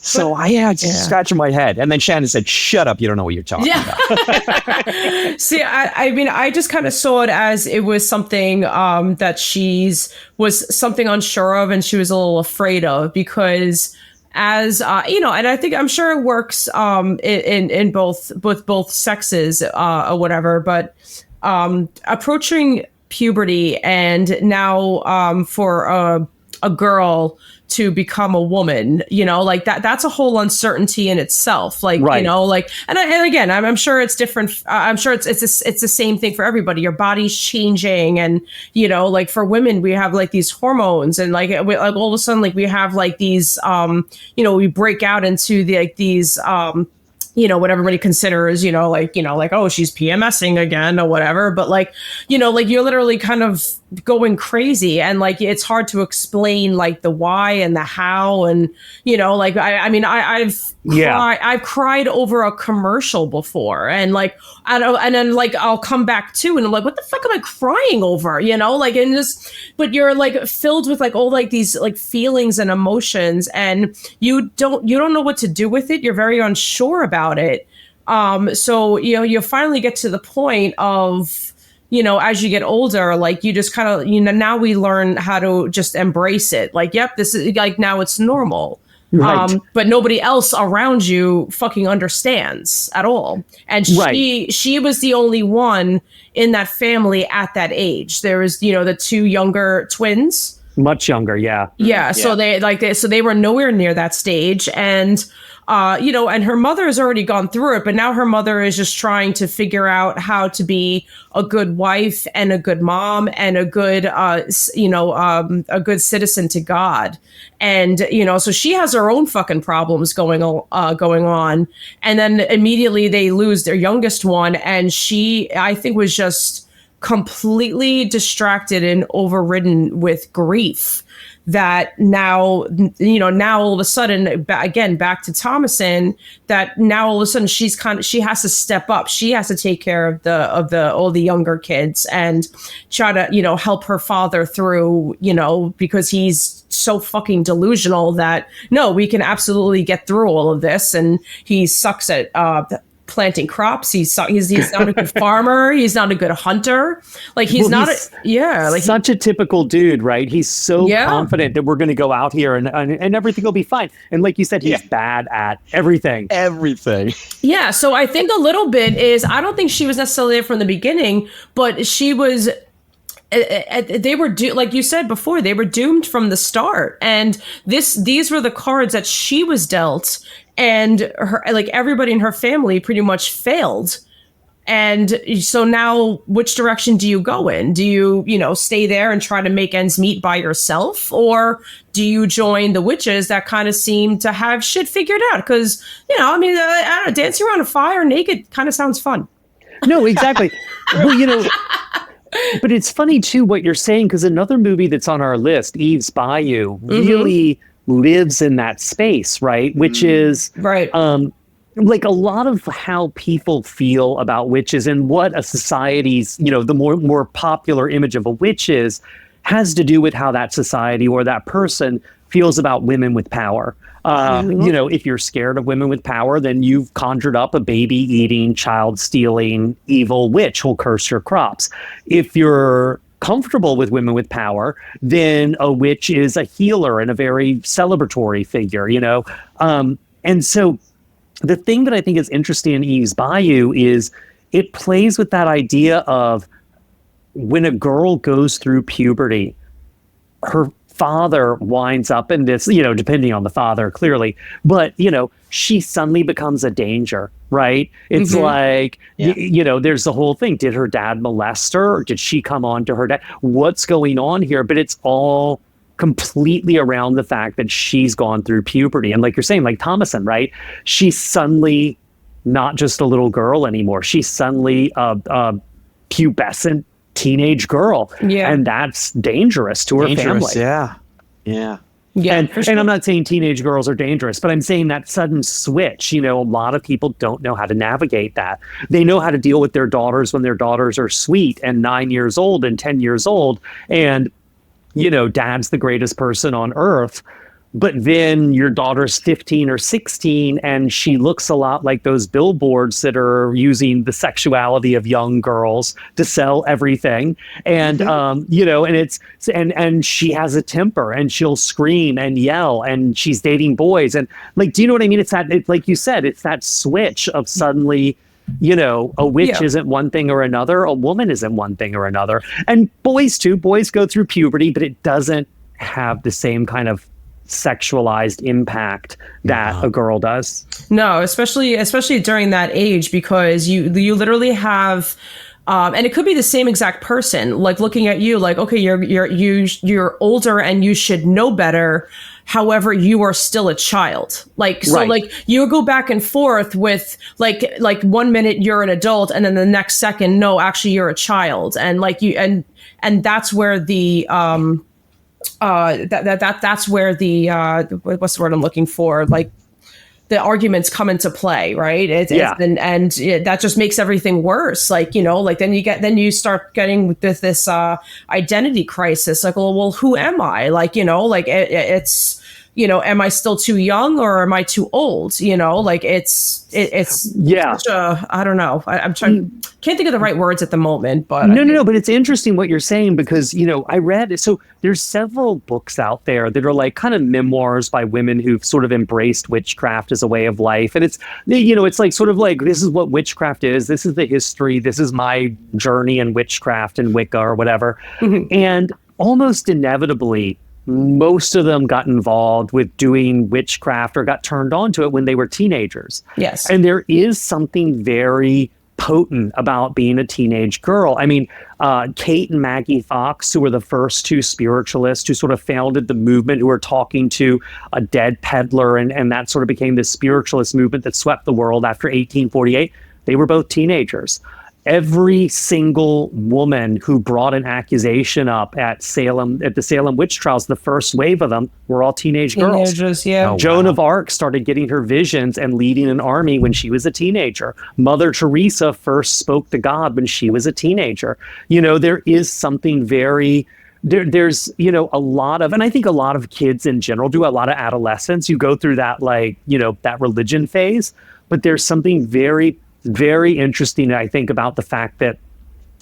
So I had scratching my head. And then Shannon said, shut up. You don't know what you're talking about. See, I mean, I just kind of saw it as it was something that was something unsure of and she was a little afraid of because as, and I'm sure it works in both sexes or whatever, but approaching puberty and now for a girl to become a woman, like that's a whole uncertainty in itself. Like, right. And again, I'm sure it's different. I'm sure it's the same thing for everybody. Your body's changing. And, like for women, we have like these hormones and like all of a sudden, like we have like these, we break out into these, what everybody considers, oh, she's PMSing again or whatever. But like you're literally kind of going crazy and like it's hard to explain like the why and the how and I've cried over a commercial before and like and then like I'll come back to and I'm like, what the fuck am I crying over, but you're like filled with like all like these like feelings and emotions and you don't know what to do with it. You're very unsure about it. So you finally get to the point of as you get older, like you just kind of, now we learn how to just embrace it. Like, yep, this is like, now it's normal. Right. But nobody else around you fucking understands at all. And she was the only one in that family at that age. There was, the two younger twins. Much younger. Yeah. Yeah. So they were nowhere near that stage. And, and her mother has already gone through it, but now her mother is just trying to figure out how to be a good wife and a good mom and a good, a good citizen to God. And, so she has her own fucking problems going on. And then immediately they lose their youngest one. And she, I think, was just completely distracted and overridden with grief. That now, now all of a sudden, again, back to Thomason, that now all of a sudden she has to step up. She has to take care of all the younger kids and try to, help her father through, because he's so fucking delusional that no, we can absolutely get through all of this. And he sucks at, planting crops. He's not a good farmer. He's not a good hunter. Like he's such a typical dude, right? He's so confident that we're going to go out here and everything will be fine. And like you said, he's bad at everything. Yeah. So I think a little bit is, I don't think she was necessarily there from the beginning, but she was, they were like you said before, they were doomed from the start. And these were the cards that she was dealt. And her, like everybody in her family pretty much failed. And so now which direction do you go in? Do you, stay there and try to make ends meet by yourself? Or do you join the witches that kind of seem to have shit figured out? Because, I don't know, dancing around a fire naked kind of sounds fun. No, exactly. Well, but it's funny too what you're saying, because another movie that's on our list, Eve's Bayou, really lives in that space, right? Which is right. Like a lot of how people feel about witches and what a society's, the more popular image of a witch is, has to do with how that society or that person feels about women with power. If you're scared of women with power, then you've conjured up a baby-eating, child-stealing, evil witch who'll curse your crops. If you're comfortable with women with power, then a witch is a healer and a very celebratory figure, And so the thing that I think is interesting in Eve's Bayou is it plays with that idea of when a girl goes through puberty, her father winds up in this, depending on the father, clearly, but, she suddenly becomes a danger, right? It's like, there's the whole thing. Did her dad molest her? Or did she come on to her dad? What's going on here? But it's all completely around the fact that she's gone through puberty. And like you're saying, like Thomason, right? She's suddenly not just a little girl anymore. She's suddenly a pubescent teenage girl. Yeah. And that's dangerous to her family. Yeah. Yeah, and I'm not saying teenage girls are dangerous, but I'm saying that sudden switch, a lot of people don't know how to navigate that. They know how to deal with their daughters when their daughters are sweet and 9 years old and 10 years old. And, dad's the greatest person on earth. but then your daughter's 15 or 16 and she looks a lot like those billboards that are using the sexuality of young girls to sell everything. And, and she has a temper and she'll scream and yell and she's dating boys. And like, do you know what I mean? Like you said, it's that switch of suddenly, a witch isn't one thing or another. A woman isn't one thing or another. And boys too. Boys go through puberty, but it doesn't have the same kind of sexualized impact that a girl does. No, especially during that age, because you literally have and it could be the same exact person, like looking at you like, okay, you're older and you should know better. However, you are still a child. Like, so like you go back and forth with like 1 minute you're an adult and then the next second, no, actually you're a child. And like you, and that's where the, that's where the, what's the word I'm looking for? Like, the arguments come into play, right? And that just makes everything worse. Like, then you start getting this identity crisis. Like, well, who am I? Like, it's, am I still too young or am I too old? It's such a, I don't know. Can't think of the right words at the moment, but no, but it's interesting what you're saying because, I read, so there's several books out there that are like kind of memoirs by women who've sort of embraced witchcraft as a way of life. And it's, it's like sort of like, this is what witchcraft is. This is the history. This is my journey in witchcraft and Wicca or whatever. Mm-hmm. And almost inevitably, most of them got involved with doing witchcraft or got turned on to it when they were teenagers. Yes. And there is something very potent about being a teenage girl. I mean, Kate and Maggie Fox, who were the first two spiritualists who sort of founded the movement, who were talking to a dead peddler, and that sort of became the spiritualist movement that swept the world after 1848. They were both teenagers. Every single woman who brought an accusation up at the Salem witch trials, the first wave of them were all teenage girls. Teenagers, yeah. Oh, Joan of Arc started getting her visions and leading an army when she was a teenager. Mother Teresa first spoke to God when she was a teenager. There is something very... There's, a lot of, and I think a lot of kids in general do, a lot of adolescents, you go through that, that religion phase, but there's something very, very interesting, I think, about the fact that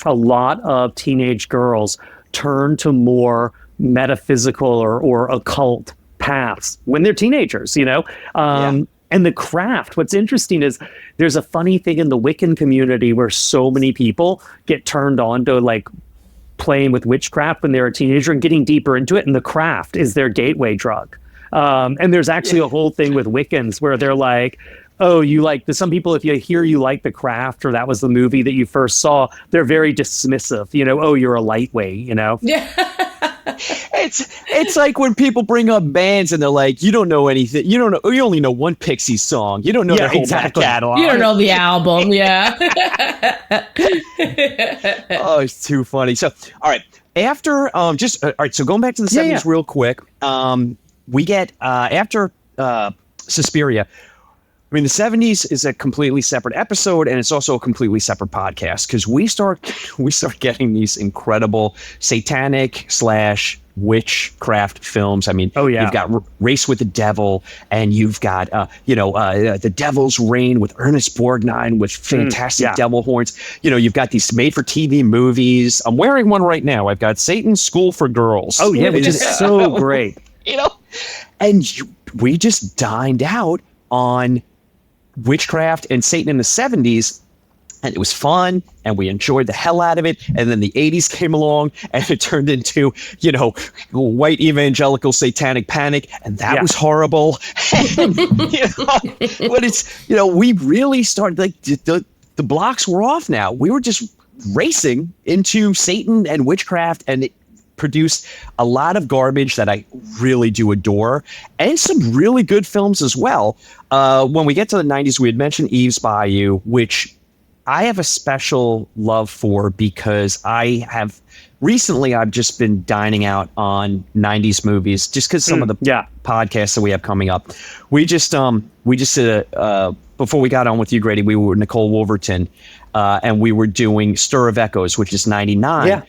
a lot of teenage girls turn to more metaphysical or occult paths when they're teenagers, And the craft, what's interesting is there's a funny thing in the Wiccan community where so many people get turned on to like playing with witchcraft when they're a teenager and getting deeper into it, and the craft is their gateway drug. And there's actually a whole thing with Wiccans where they're like, oh, you like some people, if you hear you like The Craft or that was the movie that you first saw, they're very dismissive, oh, you're a lightweight, Yeah. It's like when people bring up bands and they're like, you don't know anything. You only know one Pixies song. You don't know their whole back catalog. You don't know the album. Yeah. Oh, it's too funny. So, all right. After, all right. So going back to the 70s real quick, we get, after Suspiria, I mean, the 70s is a completely separate episode, and it's also a completely separate podcast because we start getting these incredible satanic / witchcraft films. I mean, you've got Race with the Devil, and you've got The Devil's Reign with Ernest Borgnine with fantastic devil horns. You've got these made-for-TV movies. I'm wearing one right now. I've got Satan's School for Girls. Oh yeah, which is so great. And we just dined out on witchcraft and Satan in the 70s, and it was fun and we enjoyed the hell out of it. And then the 80s came along and it turned into white evangelical satanic panic, and that was horrible. But it's we really started, like, the blocks were off now. We were just racing into Satan and witchcraft, and it produced a lot of garbage that I really do adore, and some really good films as well. When we get to the 90s, we had mentioned Eve's Bayou, which I have a special love for because I've just been dining out on 90s movies just because some of the podcasts that we have coming up. We just did before we got on with you, Grady, we were with Nicole Wolverton, and we were doing Stir of Echoes, which is 99. Yeah.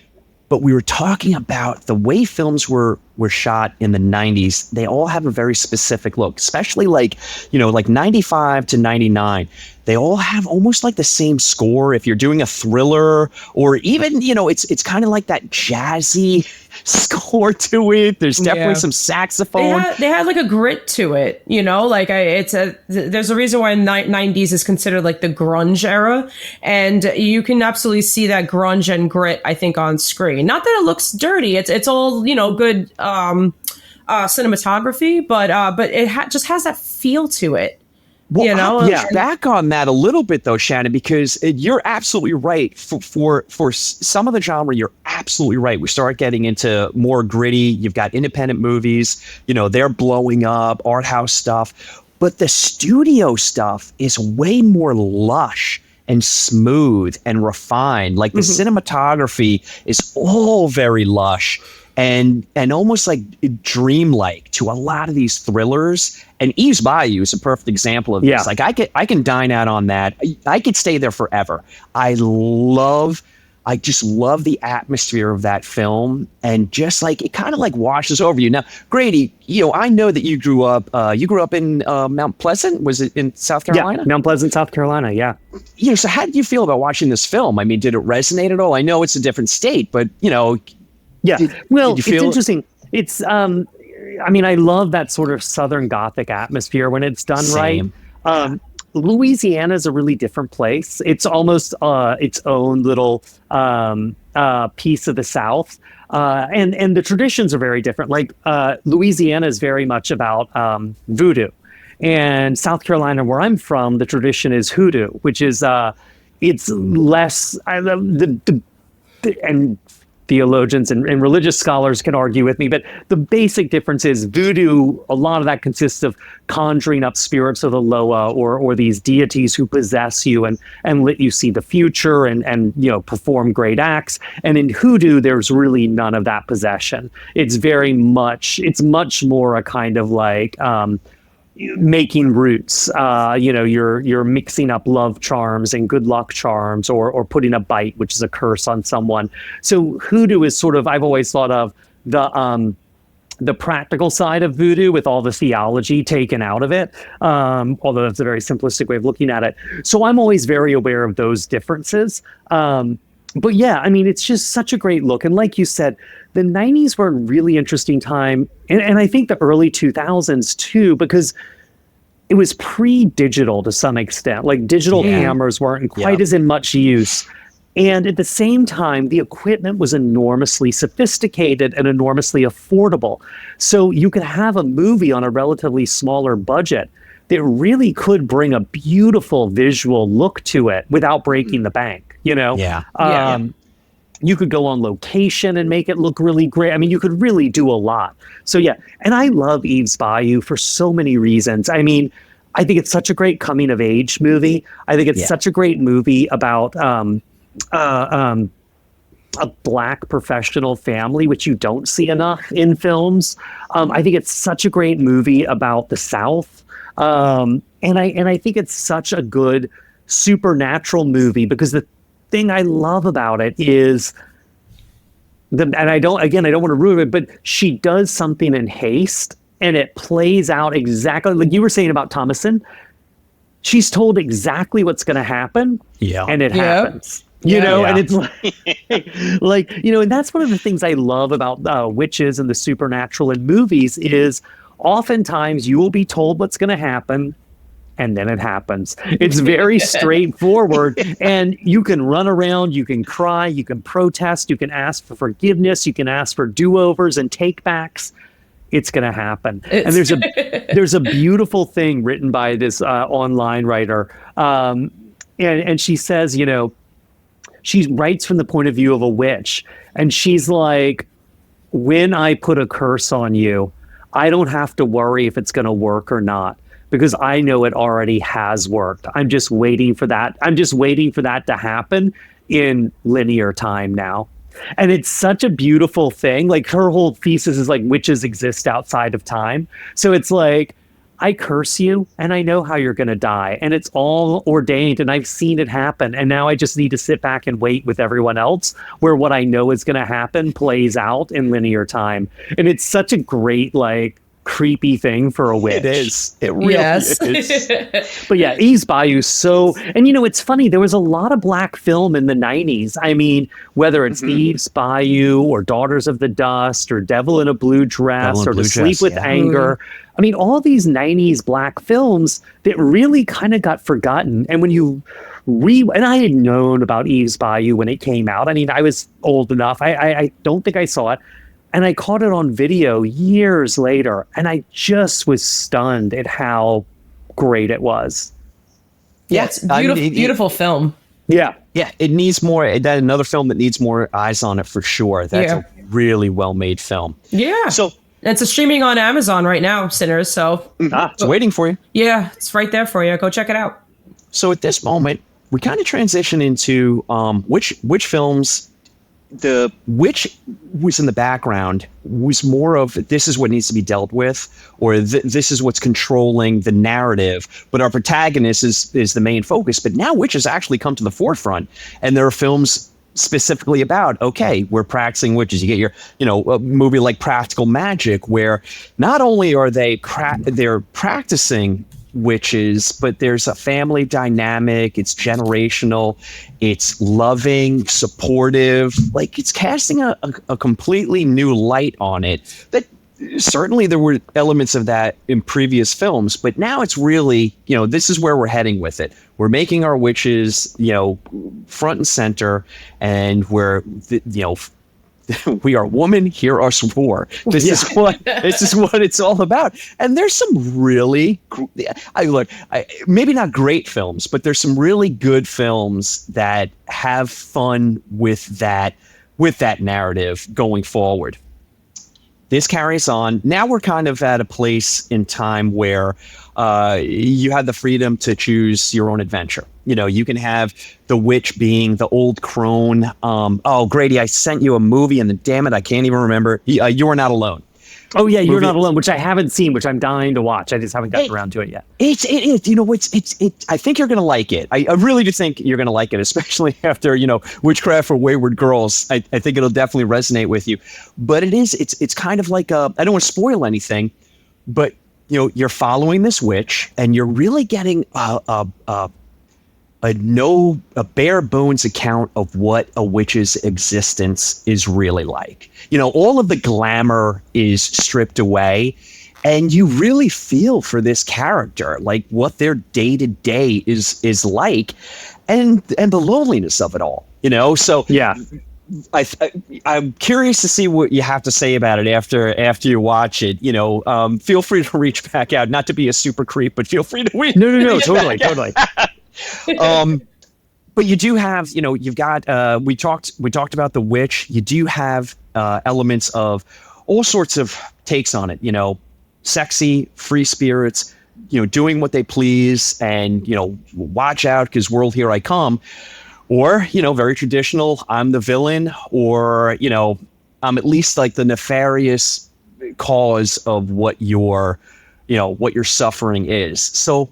But we were talking about the way films were were shot in the 90s, they all have a very specific look, especially like 95 to 99. They all have almost like the same score. If you're doing a thriller, or even, it's kind of like that jazzy score to it. There's definitely some saxophone. They had like a grit to it, like there's a reason why 90s is considered like the grunge era. And you can absolutely see that grunge and grit, I think, on screen. Not that it looks dirty. It's all, good cinematography, but it just has that feel to it. Well, back on that a little bit though, Shannon, because you're absolutely right. For some of the genre, you're absolutely right. We start getting into more gritty. You've got independent movies, they're blowing up, art house stuff. But the studio stuff is way more lush and smooth and refined. Like the cinematography is all very lush and almost like dreamlike to a lot of these thrillers. And Eve's Bayou is a perfect example of this. Like I can dine out on that. I could stay there forever. I just love the atmosphere of that film, and just like it kind of like washes over you. Now, Grady, I know that you grew up in Mount Pleasant. Was it in South Carolina? Yeah, Mount Pleasant, South Carolina. Yeah. So how did you feel about watching this film? I mean, did it resonate at all? I know it's a different state, but yeah. Did it's interesting. It's I love that sort of Southern Gothic atmosphere when it's done right. Louisiana is a really different place. It's almost its own little piece of the South. And the traditions are very different. Like Louisiana is very much about voodoo. And South Carolina, where I'm from, the tradition is hoodoo, which is it's less and theologians and religious scholars can argue with me, but the basic difference is voodoo, a lot of that consists of conjuring up spirits of the Loa or these deities who possess you and let you see the future and perform great acts. And in hoodoo, there's really none of that possession. It's much more a kind of like making roots. You're mixing up love charms and good luck charms or putting a bite, which is a curse, on someone. So hoodoo is sort of, I've always thought of the practical side of voodoo with all the theology taken out of it, although that's a very simplistic way of looking at it. So I'm always very aware of those differences. But yeah, I mean, it's just such a great look. And like you said, the 90s were a really interesting time. And I think the early 2000s too, because it was pre-digital to some extent. Like digital cameras weren't quite as in much use. And at the same time, the equipment was enormously sophisticated and enormously affordable. So you could have a movie on a relatively smaller budget that really could bring a beautiful visual look to it without breaking the bank. You could go on location and make it look really great. I mean, you could really do a lot. So yeah, and I love Eve's Bayou for so many reasons. I mean, I think it's such a great coming of age movie. I think it's such a great movie about a Black professional family, which you don't see enough in films. I think it's such a great movie about the South. And I think it's such a good supernatural movie because the thing I love about it is and I don't want to ruin it, but she does something in haste and it plays out exactly like you were saying about Thomason. She's told exactly what's going to happen. Yeah. And it happens. And it's like, and that's one of the things I love about witches and the supernatural in movies is oftentimes you will be told what's going to happen and then it happens. It's very straightforward and you can run around, you can cry, you can protest, you can ask for forgiveness, you can ask for do-overs and take-backs. It's going to happen. And there's a beautiful thing written by this online writer. And she says, she writes from the point of view of a witch. And she's like, when I put a curse on you, I don't have to worry if it's going to work or not, because I know it already has worked. I'm just waiting for that. I'm just waiting for that to happen in linear time now. And it's such a beautiful thing. Like her whole thesis is like witches exist outside of time. So it's like, I curse you and I know how you're going to die, and it's all ordained and I've seen it happen. And now I just need to sit back and wait with everyone else where what I know is going to happen plays out in linear time. And it's such a great, like, creepy thing for a witch. It is. It really is. But yeah, Eve's Bayou. So, and it's funny, there was a lot of black film in the 90s. I mean, whether it's Eve's Bayou or Daughters of the Dust or Devil in a Blue Dress or To Sleep with Anger. I mean, all these 90s black films that really kind of got forgotten. And when you and I had known about Eve's Bayou when it came out. I mean, I was old enough. I don't think I saw it. And I caught it on video years later, and I just was stunned at how great it was. Yeah, it's beautiful, beautiful film. Yeah. Yeah, it needs more. That another film that needs more eyes on it for sure. That's a really well-made film. Yeah. So it's streaming on Amazon right now, Sinners. So it's waiting for you. Yeah, it's right there for you. Go check it out. So at this moment, we kind of transition into which films. The witch was in the background was more of this is what needs to be dealt with, or this is what's controlling the narrative. But our protagonist is the main focus. But now witches actually come to the forefront, and there are films specifically about, okay, we're practicing witches. You get your, a movie like Practical Magic, where not only are they're practicing witches, but there's a family dynamic. It's generational. It's loving, supportive. Like, it's casting a completely new light on it. That certainly there were elements of that in previous films, but now it's really, this is where we're heading with it. We're making our witches, front and center, and we're, we are woman, hear us roar. This is what it's all about. And there's some really, maybe not great films, but there's some really good films that have fun with that narrative going forward. This carries on. Now we're kind of at a place in time where you have the freedom to choose your own adventure. You can have the witch being the old crone. Grady, I sent you a movie, and damn it, I can't even remember. You Are Not Alone. Oh yeah, You're Not Alone, which I haven't seen, which I'm dying to watch. I just haven't gotten around to it yet. I think you're gonna like it. I really do think you're gonna like it, especially after Witchcraft for Wayward Girls. I think it'll definitely resonate with you. But it's kind of like I don't want to spoil anything, but you're following this witch, and you're really getting a bare bones account of what a witch's existence is really like. All of the glamour is stripped away, and you really feel for this character, like what their day to day is like, and the loneliness of it all. So yeah. I'm curious to see what you have to say about it after you watch it. Feel free to reach back out, not to be a super creep, but feel free to reach. No, totally. But you do have, you've got, we talked about the witch. You do have elements of all sorts of takes on it, sexy, free spirits, doing what they please, and, watch out because world, here I come. Or, very traditional, I'm the villain, or, I'm at least like the nefarious cause of what your suffering is. So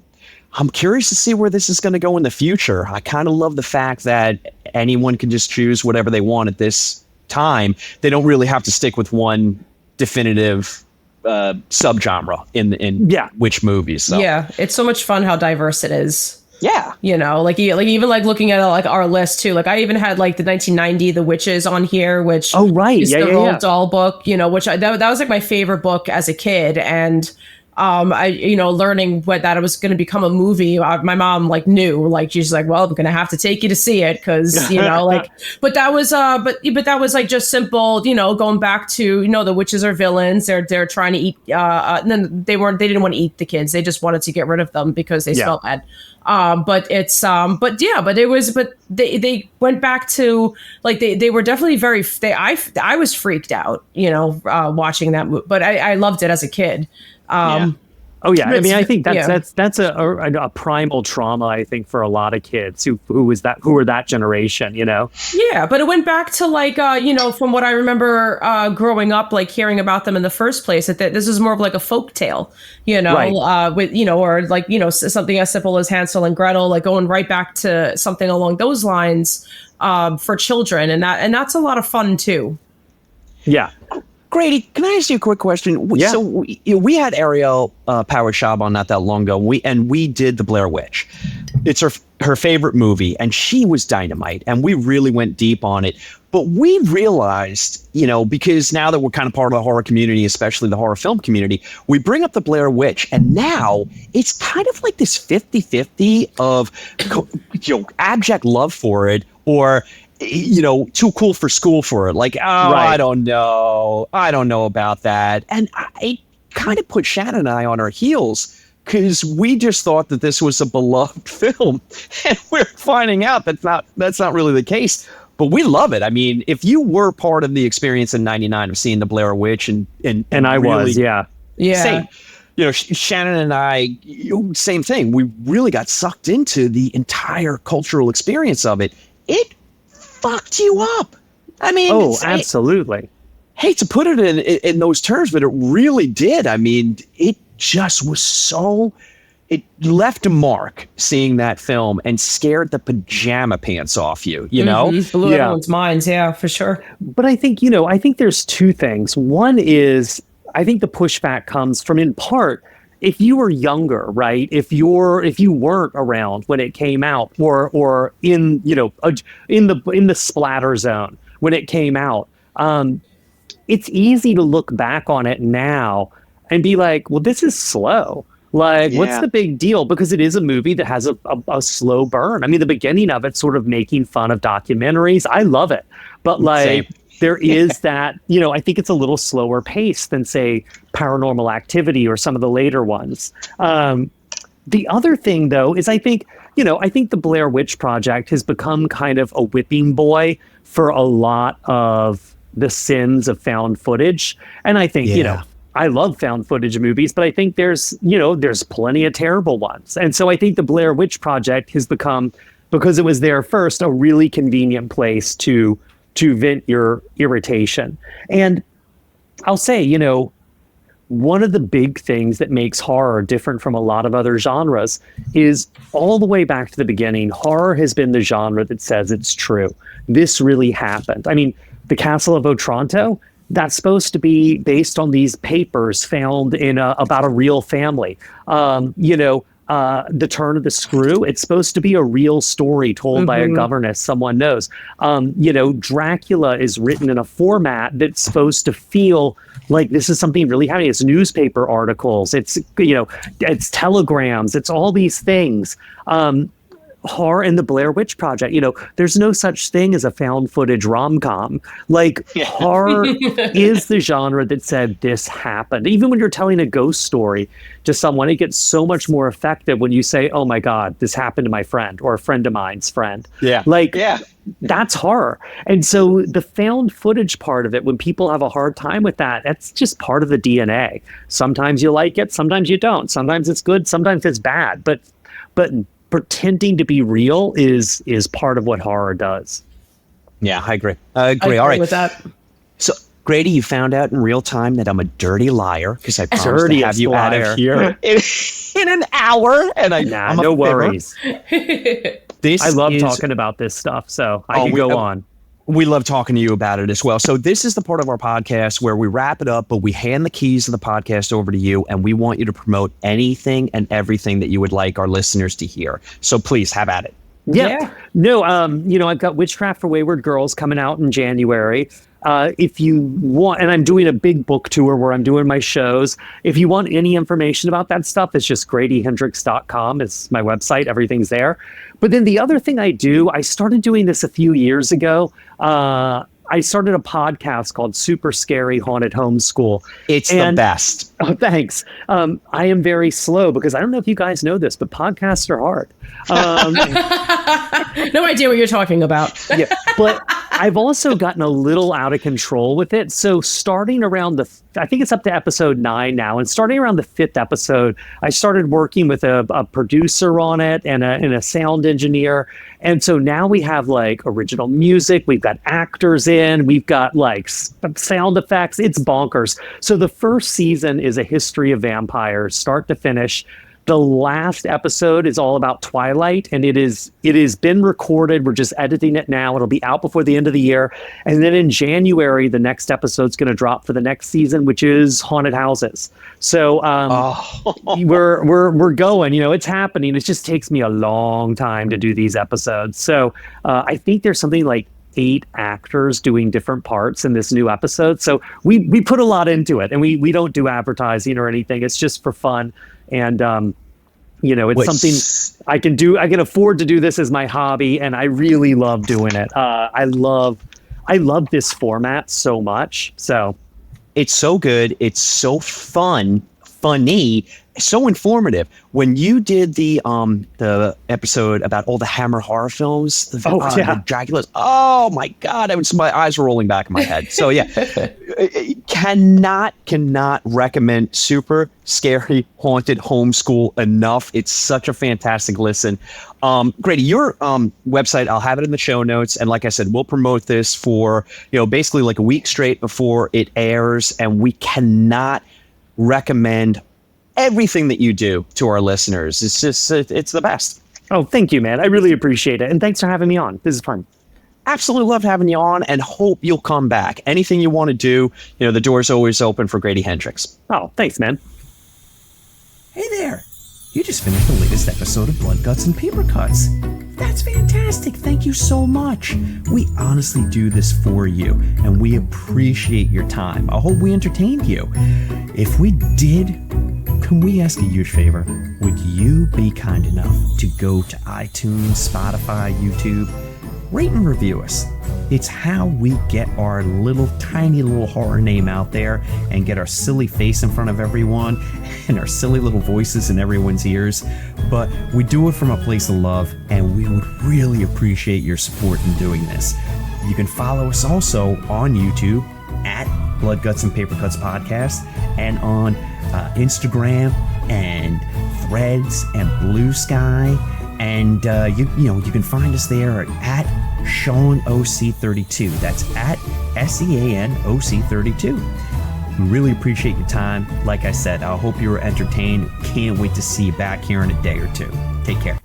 I'm curious to see where this is going to go in the future. I kind of love the fact that anyone can just choose whatever they want at this time. They don't really have to stick with one definitive subgenre in witch movies. So. Yeah, it's so much fun how diverse it is. Yeah. Even looking at our list too. Like, I even had like the 1990 The Witches on here, which is the Roald Dahl book, which that was like my favorite book as a kid. And learning that it was going to become a movie, my mom knew, she's like, well, I'm going to have to take you to see it because, but that was that was like just simple, going back to, the witches are villains. They're trying to eat, and then they didn't want to eat the kids. They just wanted to get rid of them because they smelled bad. They went back to they were definitely I was freaked out, watching that movie, but I loved it as a kid. Oh yeah, I mean, I think Yeah. that's a primal trauma. I think for a lot of kids who were that generation, you know. Yeah, but it went back to like from what I remember growing up, like hearing about them in the first place. That this is more of like a folk tale, Right. with or like something as simple as Hansel and Gretel, like going right back to something along those lines for children, and that's a lot of fun too. Yeah. Grady, can I ask you a quick question? Yeah. So we had Ariel Powershab on not that long ago. We did the Blair Witch. It's her favorite movie, and she was dynamite, and we really went deep on it. But we realized, because now that we're kind of part of the horror community, especially the horror film community, we bring up the Blair Witch, and now it's kind of like this 50-50 of abject love for it, or too cool for school for it. Like, Right. I don't know about that. And it kind of put Shannon and I on our heels because we just thought that this was a beloved film, and we're finding out that's not really the case. But we love it. I mean, if you were part of the experience in '99 of seeing the Blair Witch, and I really, was, yeah. Yeah. same. Shannon and I, same thing. We really got sucked into the entire cultural experience of it. It fucked you up. I mean, Oh, absolutely. hate to put it in those terms, but it really did. I mean, it just was it left a mark seeing that film and scared the pajama pants off you, Blew Yeah. everyone's minds. Yeah, for sure. But I think, I think there's two things. One is, I think the pushback comes from, in part, if you were younger, right? If you weren't around when it came out, or in the splatter zone when it came out, it's easy to look back on it now and be like, well, this is slow. Like, what's the big deal? Because it is a movie that has a slow burn. I mean, the beginning of it sort of making fun of documentaries. I love it. But like, Same. there is that, I think it's a little slower pace than, say, Paranormal Activity or some of the later ones. The other thing, though, is I think the Blair Witch Project has become kind of a whipping boy for a lot of the sins of found footage. And I think, I love found footage movies, but I think there's plenty of terrible ones. And so I think the Blair Witch Project has become, because it was there first, a really convenient place to vent your irritation. And I'll say, one of the big things that makes horror different from a lot of other genres is, all the way back to the beginning, horror has been the genre that says it's true. This really happened. I mean, the Castle of Otranto, that's supposed to be based on these papers found in about a real family. The Turn of the Screw, it's supposed to be a real story told by a governess someone knows. Dracula is written in a format that's supposed to feel like this is something really happening. It's newspaper articles, it's telegrams, it's all these things. Horror in the Blair Witch Project, there's no such thing as a found footage rom-com. Like, horror is the genre that said this happened. Even when you're telling a ghost story to someone, it gets so much more effective when you say, oh my God, this happened to my friend, or a friend of mine's friend. That's horror. And so the found footage part of it, when people have a hard time with that, that's just part of the DNA. Sometimes you like it, sometimes you don't. Sometimes it's good, sometimes it's bad. But pretending to be real is part of what horror does. Yeah, I agree. I agree All right. with that. So, Grady, you found out in real time that I'm a dirty liar because I promised to have you out of here in an hour. And I'm no a worries. This I love is, talking about this stuff, so I can go on. We love talking to you about it as well. So this is the part of our podcast where we wrap it up, but we hand the keys of the podcast over to you, and we want you to promote anything and everything that you would like our listeners to hear. So please have at it. Yeah. No, I've got Witchcraft for Wayward Girls coming out in January. If you want, and I'm doing a big book tour where I'm doing my shows. If you want any information about that stuff, it's just gradyhendrix.com. It's my website. Everything's there. But then the other thing I started doing this a few years ago. I started a podcast called Super Scary Haunted Homeschool. It's the best. Oh, thanks. I am very slow because I don't know if you guys know this, but podcasts are hard. No idea what you're talking about. Yeah, but I've also gotten a little out of control with it. So starting around I think it's up to episode 9 now, and starting around the 5th episode, I started working with a producer on it and a sound engineer. And so now we have like original music, we've got actors in, we've got like sound effects. It's bonkers. So the first season is a history of vampires, start to finish. The last episode is all about Twilight, and it has been recorded. We're just editing it now. It'll be out before the end of the year. And then in January, the next episode's going to drop for the next season, which is haunted houses. So we're going, it's happening. It just takes me a long time to do these episodes. So I think there's something like 8 actors doing different parts in this new episode. So we put a lot into it, and we don't do advertising or anything. It's just for fun. And, it's something I can do. I can afford to do this as my hobby, and I really love doing it. I love this format so much. So it's so good. It's so funny, so informative. When you did the episode about all the Hammer horror films, the Draculas, oh my God, my eyes were rolling back in my head. So yeah, cannot recommend super scary haunted homeschool enough. It's such a fantastic listen. Grady, your website, I'll have it in the show notes, and like I said, we'll promote this for basically like a week straight before it airs, and we cannot recommend everything that you do to our listeners. It's just, it's the best. Oh, thank you, man. I really appreciate it. And thanks for having me on. This is fun. Absolutely love having you on, and hope you'll come back. Anything you want to do, the door's always open for Grady Hendrix. Oh, thanks, man. Hey there. You just finished the latest episode of Blood, Guts, and Papercuts. That's fantastic. Thank you so much. We honestly do this for you, and we appreciate your time. I hope we entertained you. If we did, can we ask a huge favor? Would you be kind enough to go to iTunes, Spotify, YouTube, rate and review us? It's how we get our tiny little horror name out there and get our silly face in front of everyone and our silly little voices in everyone's ears. But we do it from a place of love, and we would really appreciate your support in doing this. You can follow us also on YouTube at Blood, Guts, and Papercuts Podcast, and on Instagram and Threads and Blue Sky. And you can find us there at Sean OC32. That's at SEAN OC32. We really appreciate your time. Like I said, I hope you were entertained. Can't wait to see you back here in a day or two. Take care.